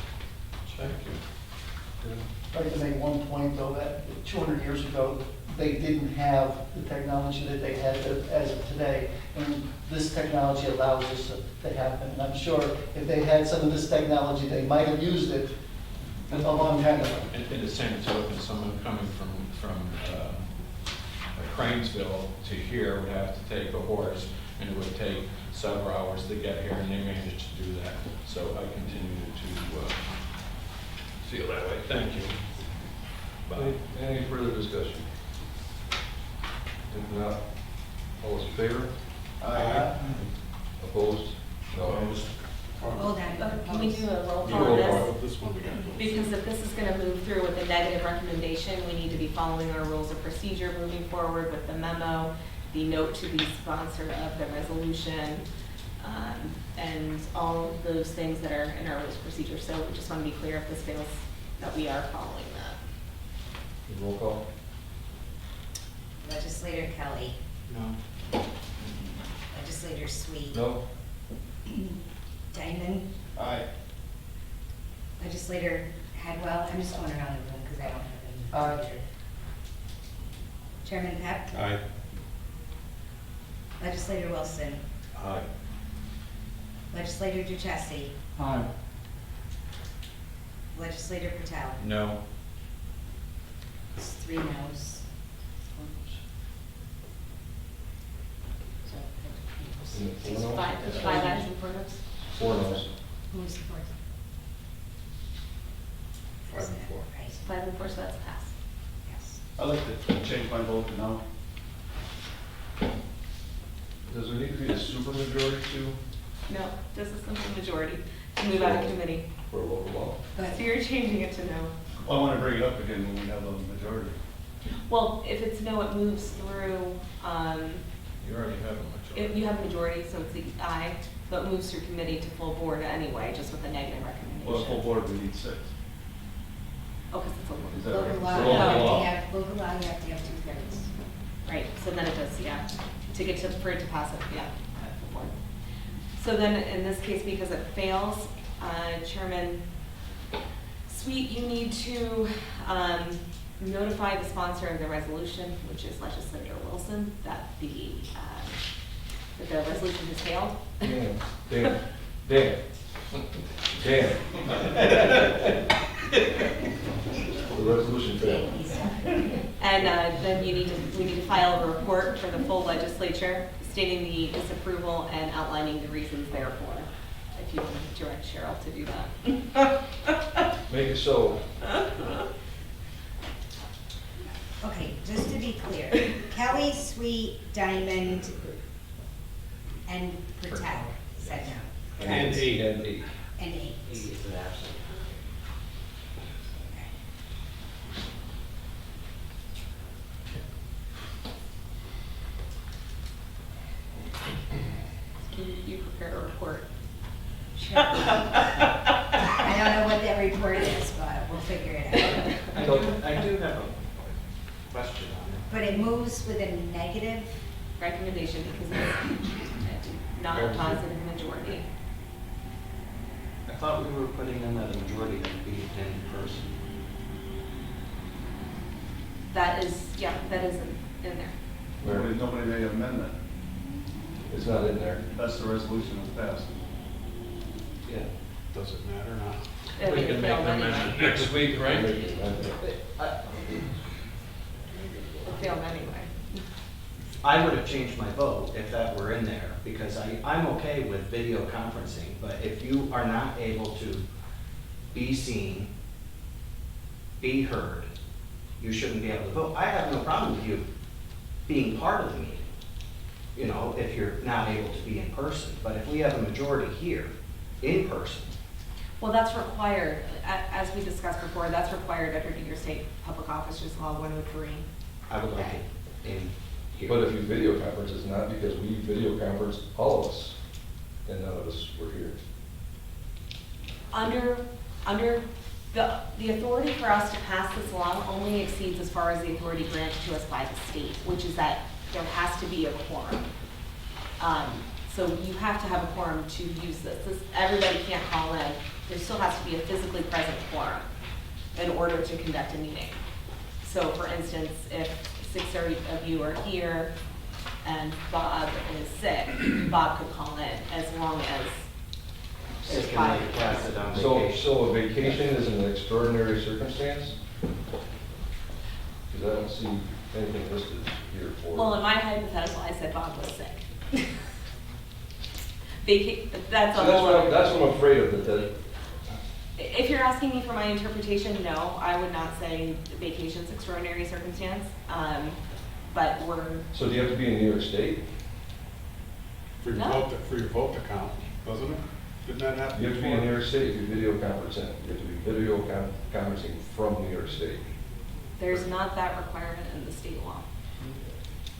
S5: Thank you.
S15: I'd like to make one point, though, that 200 years ago, they didn't have the technology that they have as of today. And this technology allows this to happen. And I'm sure if they had some of this technology, they might have used it a long time ago.
S5: In the same token, someone coming from Cranesville to here would have to take a horse, and it would take several hours to get here, and they managed to do that. So I continue to feel that way. Thank you. Bye.
S11: Any further discussion? If not, all those in favor?
S15: Aye.
S11: Opposed? No.
S5: Opposed?
S14: Hold on.
S7: Can we do a roll
S11: You
S7: call
S11: roll
S7: on
S11: call.
S7: this?
S13: This one we got to.
S7: Because if this is gonna move through with a negative recommendation, we need to be following our rules of procedure moving forward with the memo, the note to the sponsor of the resolution, and all of those things that are in our rules of procedure. So we just wanna be clear if this fails, that we are following that.
S11: Roll call?
S14: Legislator Kelly,
S2: No.
S14: Legislator Sweet.
S11: No?
S14: Diamond,
S15: Aye.
S14: Legislator Hadwell, I'm just going around the room because I don't have any.
S15: Aye.
S14: Chairman Pep,
S13: Aye.
S14: Legislator Wilson,
S11: Aye.
S14: Legislator Duchessis,
S8: Aye.
S14: Legislator Patel.
S5: No.
S14: It's 3 noes. So,
S11: Four noes?
S7: Five ayes and 4 noes.
S11: 4 noes.
S14: who supports?
S13: 5 and 4.
S14: Right,
S7: 5 and 4, so that's a pass.
S14: yes.
S1: I'd like to change my vote to no.
S11: Does there need to be a supermajority too
S7: No, just a simple majority to move out of committee.
S11: for a local law?
S14: Go
S7: So
S14: ahead.
S7: you're changing it to no.
S1: Well, I want to bring it up again when we have a majority.
S7: Well, if it's no, it moves through,
S5: You already have a
S7: if
S5: majority.
S7: you have a majority, so it's the aye, but it moves through committee to full board anyway, just with a negative recommendation.
S1: Well, the full board, we need 6.
S7: Oh, because it's a little.
S1: Is that
S14: Local
S1: right?
S14: law,
S1: So
S14: you have
S1: local
S14: to
S1: law.
S14: have, local law, you have to have 2/3.
S7: Right, so then it does, yeah, to get to, for it to pass it, yeah, at full board. So then, in this case, because it fails, Chairman Sweet, you need to notify the sponsor of the resolution, which is Legislator Wilson, that the resolution has failed.
S11: Damn, damn, damn, damn. The resolution failed.
S7: And then we need to file a report for the full legislature stating the disapproval and outlining the reasons therefore. If you can direct Cheryl to do that.
S11: Make it so.
S14: clear. Kelly, Sweet, Diamond, and Patel said no.
S5: And eight.
S11: And eight.
S14: And eight.
S2: He is an absent.
S7: Can you prepare a report?
S14: Sure. I don't know what that report is, but we'll figure it out.
S2: I do have a question on it.
S14: But it moves with a negative.
S7: Recommendation because it's not a positive majority.
S2: I thought we were putting in that a majority to be in person.
S7: That is, yeah, that is in there.
S1: Nobody made an amendment.
S11: It's not in there.
S1: That's the resolution that's passed.
S2: Yeah.
S13: Does it matter or not?
S7: It'll
S5: We can make
S7: fail
S5: an
S7: anyway.
S5: amendment next week, right?
S7: It'll fail anyway.
S2: I would have changed my vote if that were in there, because I'm okay with video conferencing, but if you are not able to be seen, be heard, you shouldn't be able to vote. I have no problem with you being part of the meeting, you know, if you're not able to be in person. But if we have a majority here, in person,
S7: Well, that's required, as we discussed before, that's required under New York State Public Officers Law 103.
S2: I would like it in here.
S11: But if you video conference, it's not because we video conference all of us, and none of us were here.
S7: Under the authority for us to pass this law only exceeds as far as the authority granted to us by the state, which is that there has to be a quorum. So you have to have a quorum to use this. Everybody can't call in. There still has to be a physically present quorum in order to conduct a meeting. So for instance, if 6 of you are here and Bob is sick, Bob could call in as long as there's
S2: Can
S7: 5
S2: they
S7: of
S2: pass
S7: us.
S2: it on
S11: So,
S2: vacation?
S11: so a vacation is an extraordinary circumstance? Because I don't see anything listed here for.
S7: Well, in my hypothetical, I said Bob was sick. That's a
S11: So
S7: whole other.
S11: that's what I'm afraid of, that
S7: If you're asking me for my interpretation, no, I would not say vacation's extraordinary circumstance. But
S11: so do you have to be in New York State?
S13: For your
S7: No.
S13: vote to count, doesn't it? Didn't that happen?
S11: You have to be in
S13: before?
S11: New York State if you video conferencing. You have to be video conferencing from New York State.
S7: there's not that requirement in the state law.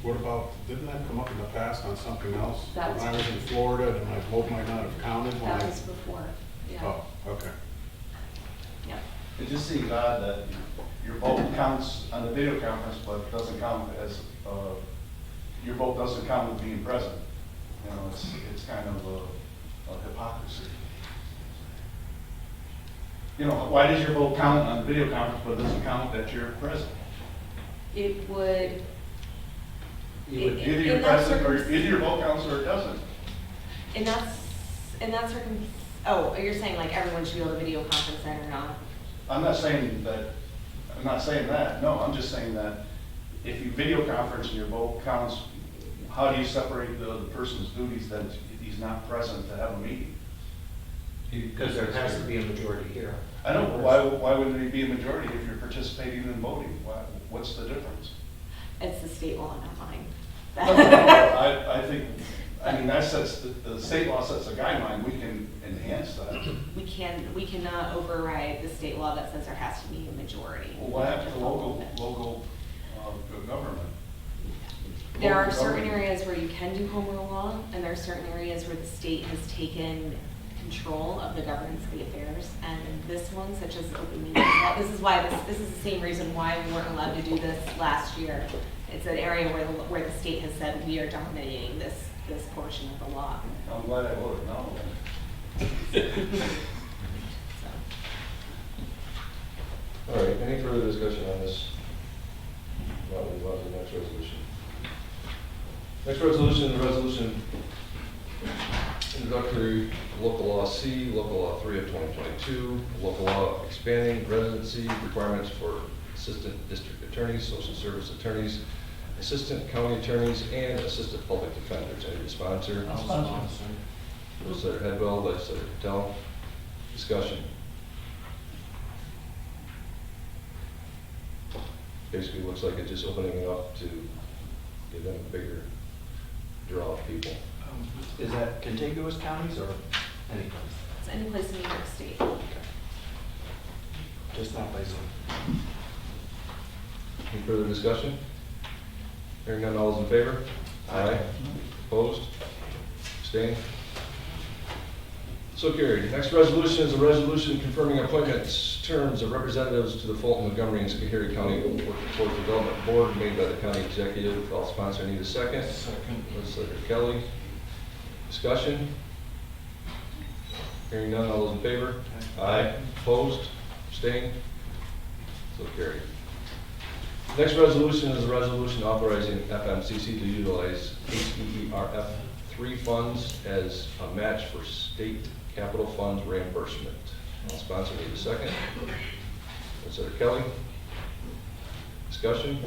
S13: What about, didn't that come up in the past on something else?
S7: That was-
S13: When I was in Florida, and my vote might not have counted when I.
S7: That was before, yeah,
S13: Oh, okay.
S7: yeah.
S1: It just seems odd that your vote counts on the video conference, but doesn't count as, your vote doesn't count as being present. You know, it's kind of a hypocrisy. You know, why does your vote count on the video conference, but it doesn't count that you're present?
S7: It would,
S2: You would-
S1: Either you're
S7: In that
S1: present, or
S7: circum-
S1: either your vote counts or it doesn't.
S7: in that oh, you're saying like everyone should be able to video conference in or not?
S1: I'm not saying that, no, I'm just saying that if you video conference and your vote counts, how do you separate the person's duties that he's not present to have a meeting?
S2: Because there has to be a majority here.
S1: I don't, why wouldn't it be a majority if you're participating in voting? What's the difference?
S7: It's the state law, not mine.
S1: I think, I mean, that sets, the state law sets a guideline, we can enhance that.
S7: We cannot override the state law that says there has to be a majority.
S1: Well, what happens to local government?
S7: There are
S1: Local
S7: certain
S1: government.
S7: areas where you can do home rule law, and there are certain areas where the state has taken control of the governance of the affairs. And this one, such as open meetings law, this is the same reason why we weren't allowed to do this last year. It's an area where the state has said we are dominating this portion of the law.
S1: I'm glad I voted no.
S7: So.
S11: All right, any further discussion on this? Now we'll move on to the next resolution. Next resolution, introductory local law C, local law 3 of 2022, local law expanding residency requirements for assistant district attorneys, social service attorneys, assistant county attorneys, and assistant public defenders. Any sponsor?
S2: I'll sponsor.
S11: Legislator Headwell, Legislator Patel. Discussion. basically looks like it's just opening it up to give them a bigger draw of people.
S2: Is that contiguous counties or any place?
S7: It's any place in New York State.
S2: Just not by Zoom.
S11: Any further discussion? Hearing none, all those in favor? Aye. Opposed? Abstained? So carried. Next resolution is a resolution confirming appointments, terms of representatives to the Fulton, Montgomery, and Schoharie County Workforce Development Board made by the county executive. I'll sponsor. Need a second.
S5: Second.
S11: Legislator Kelly. Discussion? Hearing none, all those in favor? Aye. Opposed? Abstained? So carried. Next resolution is a resolution authorizing FMCC to utilize HEERF 3 funds as a match for state capital funds reimbursement. I'll sponsor. Need a second. Legislator Kelly. Discussion?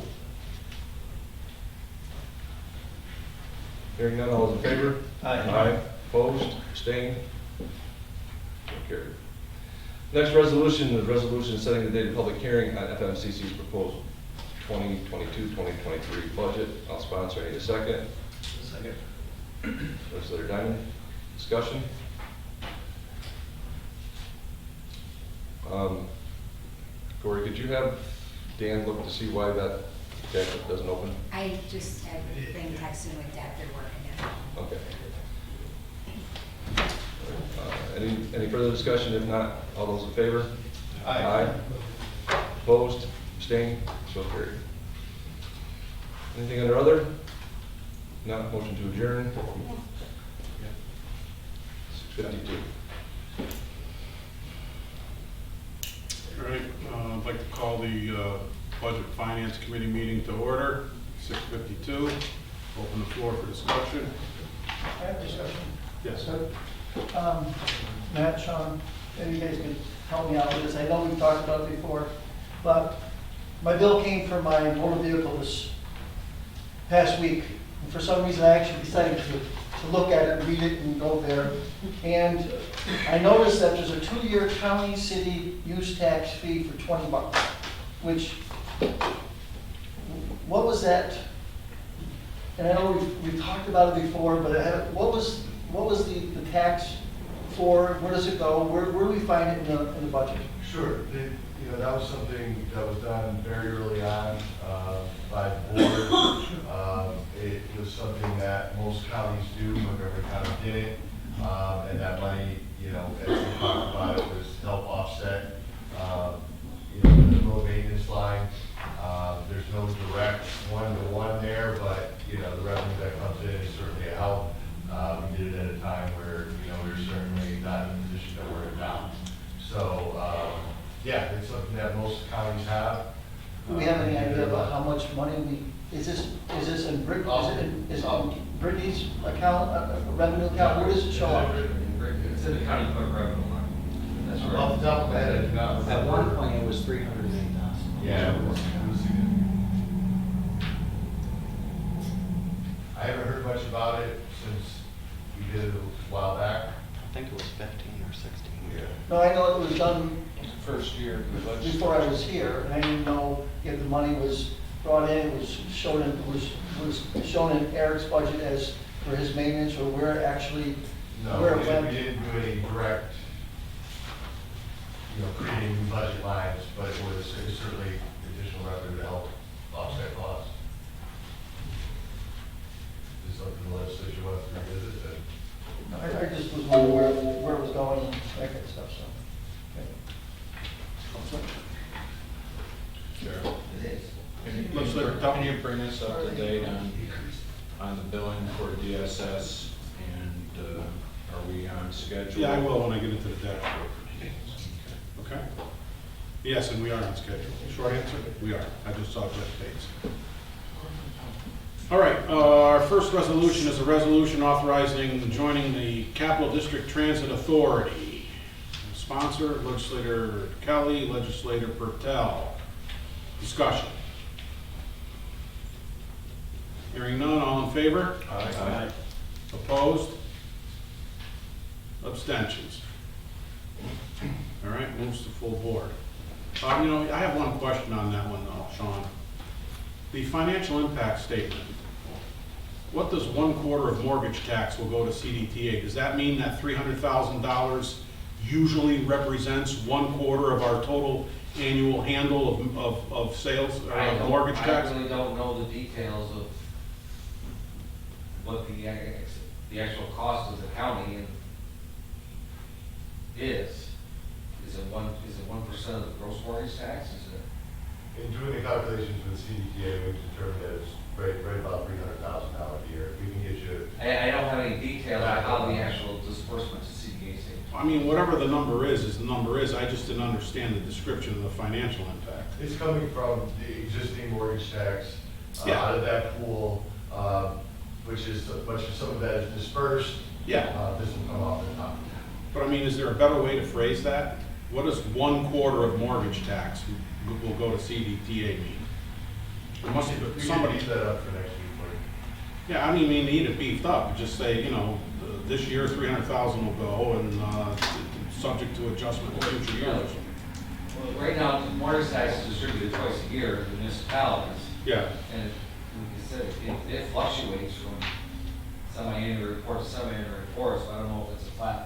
S11: Hearing none, all those in favor?
S6: Aye.
S11: Opposed? Abstained? So carried. Next resolution is resolution setting the date of public hearing on FMCC's proposal 2022-2023 budget. I'll sponsor. I need a second.
S9: Second.
S11: Legislator Diamond. Discussion? Corey, could you have Dan look to see why that jacket doesn't open?
S14: I just have been texting with Deb, they're working it.
S11: Okay. Any further discussion? If not, all those in favor? Aye. Opposed? Abstained? So carried. Anything under other? Not motion to adjourn? 6:52.
S13: All right, I'd like to call the Budget Finance Committee meeting to order, 6:52. Open the floor for discussion.
S15: I have a discussion.
S13: Yes.
S15: So, Matt, Sean, maybe you guys can help me out with this. I know we've talked about it before, but my bill came for my motor vehicle this past week. And for some reason, I actually decided to look at it, read it, and go there. And I noticed that there's a 2-year county city use tax fee for $20, which, what was that? And I know we've talked about it before, but what was the tax for? Where does it go? Where do we find it in the budget?
S16: Sure. That was something that was done very early on by the board. It was something that most counties do. Montgomery County did it. And that money, as we talked about it, was to help offset, the road maintenance line. There's no direct one-to-one there, but, the revenue that comes in is certainly a help. We did it at a time where, we were certainly not in a position to work it down. So, yeah, it's something that most counties have.
S15: Do we have any idea about how much money is this in Brittany's account, revenue account? Where does it show up?
S9: It's in the county clerk revenue line. That's right.
S16: Off the top of my head, I do not.
S2: At one point, it was 308,000.
S16: Yeah, it was significant. I haven't heard much about it since we did it a while back.
S2: I think it was 15 or 16.
S16: Yeah.
S15: No, I know it was done
S5: First year.
S15: before I was here, and I didn't know if the money was brought in, it was shown in Eric's budget as for his maintenance, or where it actually,
S16: No,
S15: where
S16: we
S15: it went.
S16: didn't do any direct, creating new budget lines, but it was certainly additional revenue to help offset costs. Is this something the legislature wants to revisit?
S15: I just was wondering where it was going, and that kind of stuff, so.
S5: Cheryl,
S16: It is.
S5: can you bring us up to date on the billing for DSS, and are we on schedule?
S13: Yeah, I will when I get into the dashboard. Okay? Yes, and we are on schedule. Short answer, we are. I just saw Jeff Bates. All right, our first resolution is a resolution authorizing joining the Capital District Transit Authority. Sponsor, Legislator Kelly, Legislator Pertel. Discussion. Hearing none, all in favor?
S16: Aye.
S13: Opposed? Abstentions? All right, moves to full board. I have one question on that one though, Sean. The financial impact statement. What does 1/4 of mortgage tax will go to CDTA? Does that mean that $300,000 usually represents 1/4 of our total annual handle of sales or of mortgage tax?
S17: I really don't know the details of what the actual cost of the county is. Is it 1% of the gross mortgage tax? Is it?
S16: In doing the calculations with CDTA, we determined that it's right about $300,000 a year. We can get you.
S17: I don't have any details on how the actual disbursement to CDA is.
S13: I mean, whatever the number is the number is. I just didn't understand the description of the financial impact.
S16: It's coming from the existing mortgage tax
S13: Yeah.
S16: out of that pool, which is much of some of that is dispersed.
S13: Yeah.
S16: This will come off the top.
S13: But I mean, is there a better way to phrase that? What does 1/4 of mortgage tax will go to CDTA mean? It must be
S16: We can
S13: somebody.
S16: beef that up for next week for you.
S13: Yeah, I mean, you need it beefed up. Just say, you know, this year 300,000 will go and subject to adjustment in future years.
S17: Well, right now, the mortgage tax is distributed twice a year to the municipalities.
S13: Yeah.
S17: And like I said, it fluctuates from semi-annual report to semi-annual report, so I don't know if it's a flat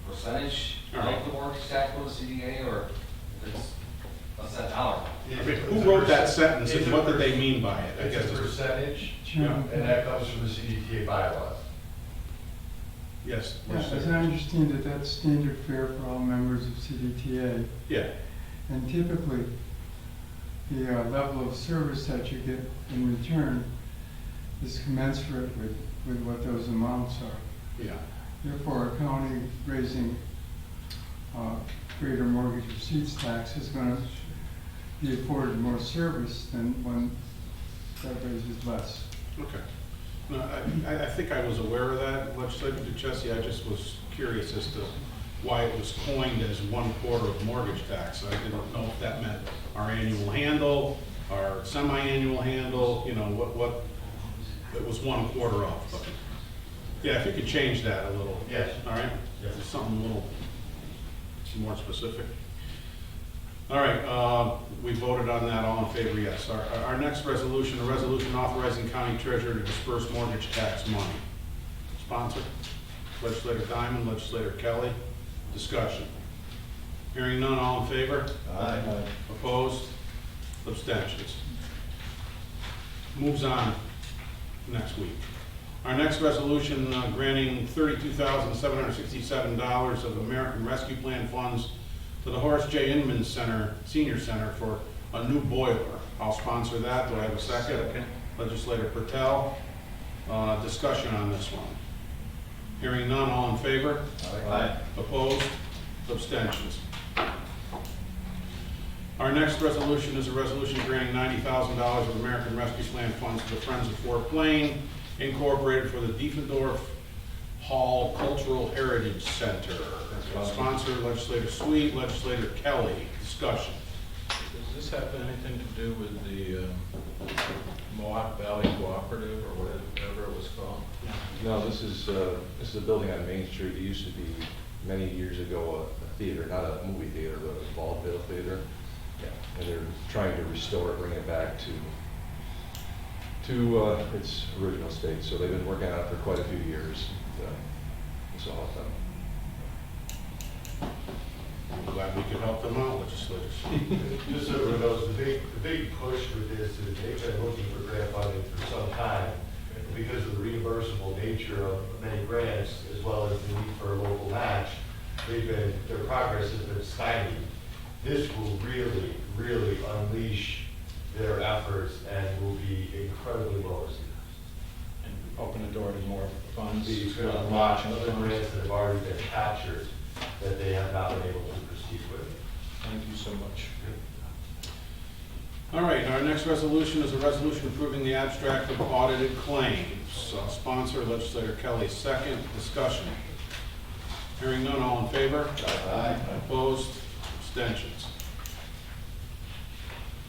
S17: percentage of the mortgage tax go to CDA or if it's a set dollar.
S13: I mean, who wrote that sentence and what did they mean by it? I guess
S16: It's a
S13: it's-
S16: percentage,
S8: Yeah.
S16: and that comes from the CDTA bylaws.
S13: Yes.
S8: Yeah, as I understand it, that's standard fare for all members of CDTA.
S13: Yeah.
S8: And typically, the level of service that you get in return is commensurate with what those amounts are.
S13: Yeah.
S8: Therefore, a county raising greater mortgage receipts tax is going to be afforded more service than one that raises less.
S13: Okay. No, I think I was aware of that, Legislator Duchessis. I just was curious as to why it was coined as 1/4 of mortgage tax. I didn't know if that meant our annual handle, our semi-annual handle, you know, what it was 1/4 of. But yeah, if you could change that a little.
S16: Yes.
S13: All right?
S16: Yes.
S13: Something a little more specific. All right, we voted on that, all in favor, yes. Our next resolution, a resolution authorizing county treasurer to disperse mortgage tax money. Sponsor, Legislator Diamond, Legislator Kelly. Discussion. Hearing none, all in favor?
S10: Aye.
S13: Opposed? Abstentions? Moves on next week. Our next resolution granting $32,767 of American Rescue Plan funds to the Horace J. Inman Center, Senior Center for a new boiler. I'll sponsor that. Do I have a second?
S5: Second.
S13: Legislator Patel. Discussion on this one. Hearing none, all in favor?
S10: Aye.
S13: Opposed? Abstentions? Our next resolution is a resolution granting $90,000 of American Rescue Plan funds to the Friends of Fort Plain Incorporated for the Diefendorf Hall Cultural Heritage Center. Sponsor, Legislator Sweet, Legislator Kelly. Discussion.
S5: Does this have anything to do with the Mohawk Valley Cooperative or whatever it was called?
S11: No, this is a building on Main Street. It used to be, many years ago, a theater, not a movie theater, but a vaudeville theater. And they're trying to restore it, bring it back to its original state. So they've been working on it for quite a few years. It's all done.
S13: I'm glad we could help them out, legislators.
S16: Just so everyone knows, the big push with this is they've been looking for grant funding for some time. Because of the reimbursable nature of many grants, as well as the need for a local match, their progress has been stymied. This will really, really unleash their efforts and will be incredibly well received.
S5: And open the door to more funds?
S16: It's going to unlock other grants that have already been captured that they have not been able to proceed with.
S5: Thank you so much.
S13: All right, our next resolution is a resolution approving the abstract of audited claims. Sponsor, Legislator Kelly, second. Discussion. Hearing none, all in favor?
S10: Aye.
S13: Opposed? Abstentions?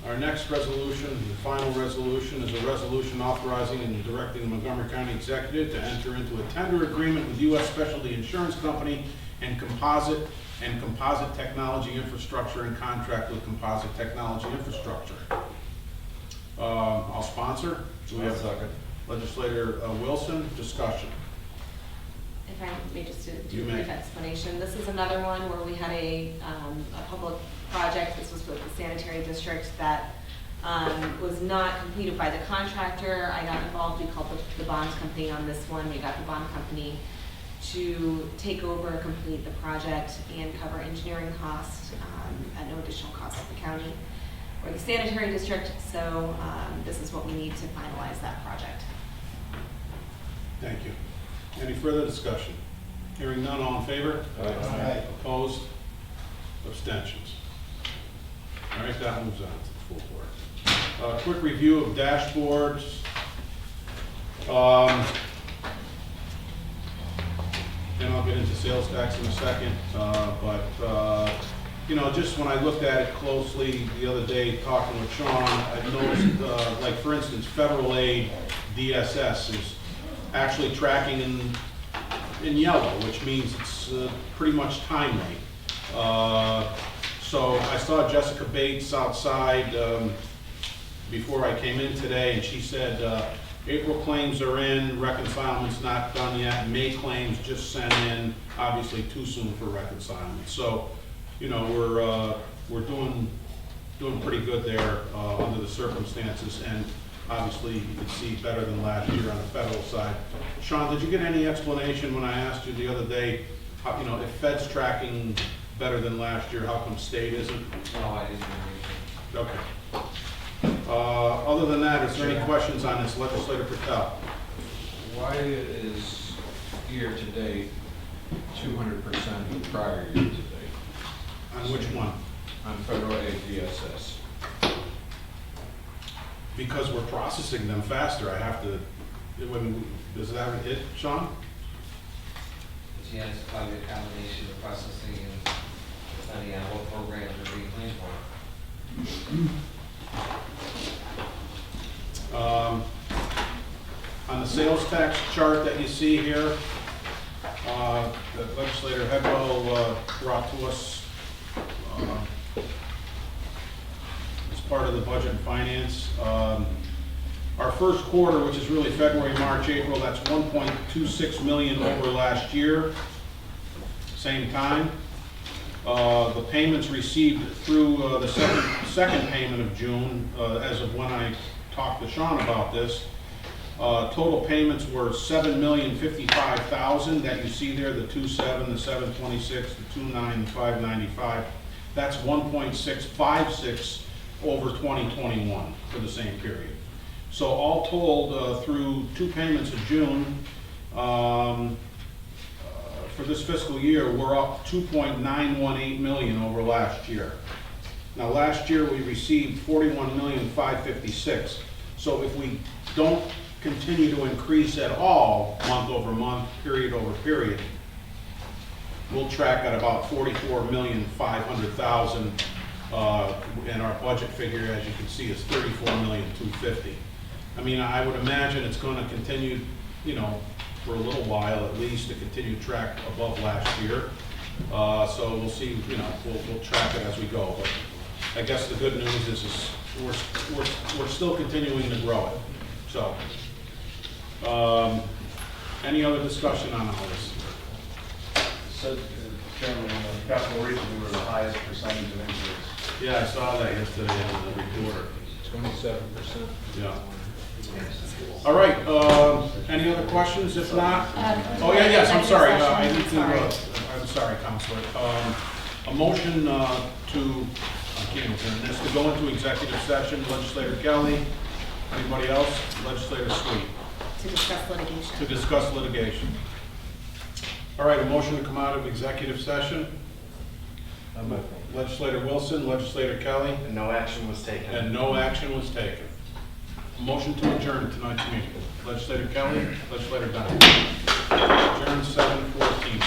S13: Our next resolution, the final resolution, is a resolution authorizing and directing the Montgomery County Executive to enter into a tender agreement with U.S. Specialty Insurance Company and Composite Technology Infrastructure and contract with Composite Technology Infrastructure. sponsor. Do we have
S10: Second.
S13: Legislator Wilson, discussion?
S7: If I may just do
S13: You
S7: a
S13: may.
S7: brief explanation, this is another one where we had a public project, this was with the sanitary district that was not completed by the contractor. I got involved, we called the bond company on this one, we got the bond company to take over and complete the project and cover engineering costs at no additional cost to the county or the sanitary district, so this is what we need to finalize that project.
S13: Thank you. Any further discussion? Hearing none, all in favor?
S10: Aye.
S13: Opposed? Abstentions? All right, that moves on to the full board. Quick review of dashboards. And I'll get into sales tax in a second, but you know, just when I looked at it closely the other day, talking with Sean, I noticed, like for instance, federal aid DSS is actually tracking in yellow, which means it's pretty much timely. So I saw Jessica Bates outside before I came in today, and she said April claims are in, reconcilement's not done yet, May claims just sent in, obviously too soon for reconcilement. So, you know, we're doing pretty good there under the circumstances, and obviously you can see better than last year on the federal side. Sean, did you get any explanation when I asked you the other day, how, you know, if Fed's tracking better than last year, how come state isn't?
S17: No, I didn't hear anything.
S13: Okay. Other than that, is there any questions on this, Legislator Patel?
S5: Why is year to date 200% of the prior year to date?
S13: On which one?
S5: On federal aid DSS.
S13: Because we're processing them faster, I have to, is that it, Sean?
S17: But yeah, it's probably a combination of processing and depending on what programs are being claimed for.
S13: On the sales tax chart that you see here, that Legislator Hedwell brought to us as part of the budget and finance. Our first quarter, which is really February, March, April, that's 1.26 million over last year, same time. The payments received through the second payment of June, as of when I talked to Sean about this, total payments were $7,055,000 that you see there, the 2.7, the 726, the 2.9, the 595. That's 1.656 over 2021 for the same period. So all told, through two payments of June, for this fiscal year, we're up 2.918 million over last year. Now, last year we received 41,556,000. So if we don't continue to increase at all month over month, period over period, we'll track at about 44,500,000. And our budget figure, as you can see, is 34,250,000. I mean, I would imagine it's going to continue, you know, for a little while at least, to continue to track above last year. So we'll see, you know, we'll track it as we go. But I guess the good news is we're still continuing to grow it. So, any other discussion on all this?
S1: Said, Chairman, capital region, we were the highest percentage of injuries.
S13: Yeah, I saw that yesterday in the reporter.
S5: 27%.
S13: Yeah. All right, any other questions? If not, oh yeah, yes, I'm sorry, I need to, I'm sorry, Counselor. A motion to, I can't turn this, to go into executive session, Legislator Kelly, anybody else? Legislator Sweet.
S7: To discuss litigation.
S13: To discuss litigation. All right, a motion to come out of executive session. Legislator Wilson, Legislator Kelly.
S2: And no action was taken.
S13: And no action was taken. Motion to adjourn tonight's meeting. Legislator Kelly, Legislator Dunn. Adjourn 7:14.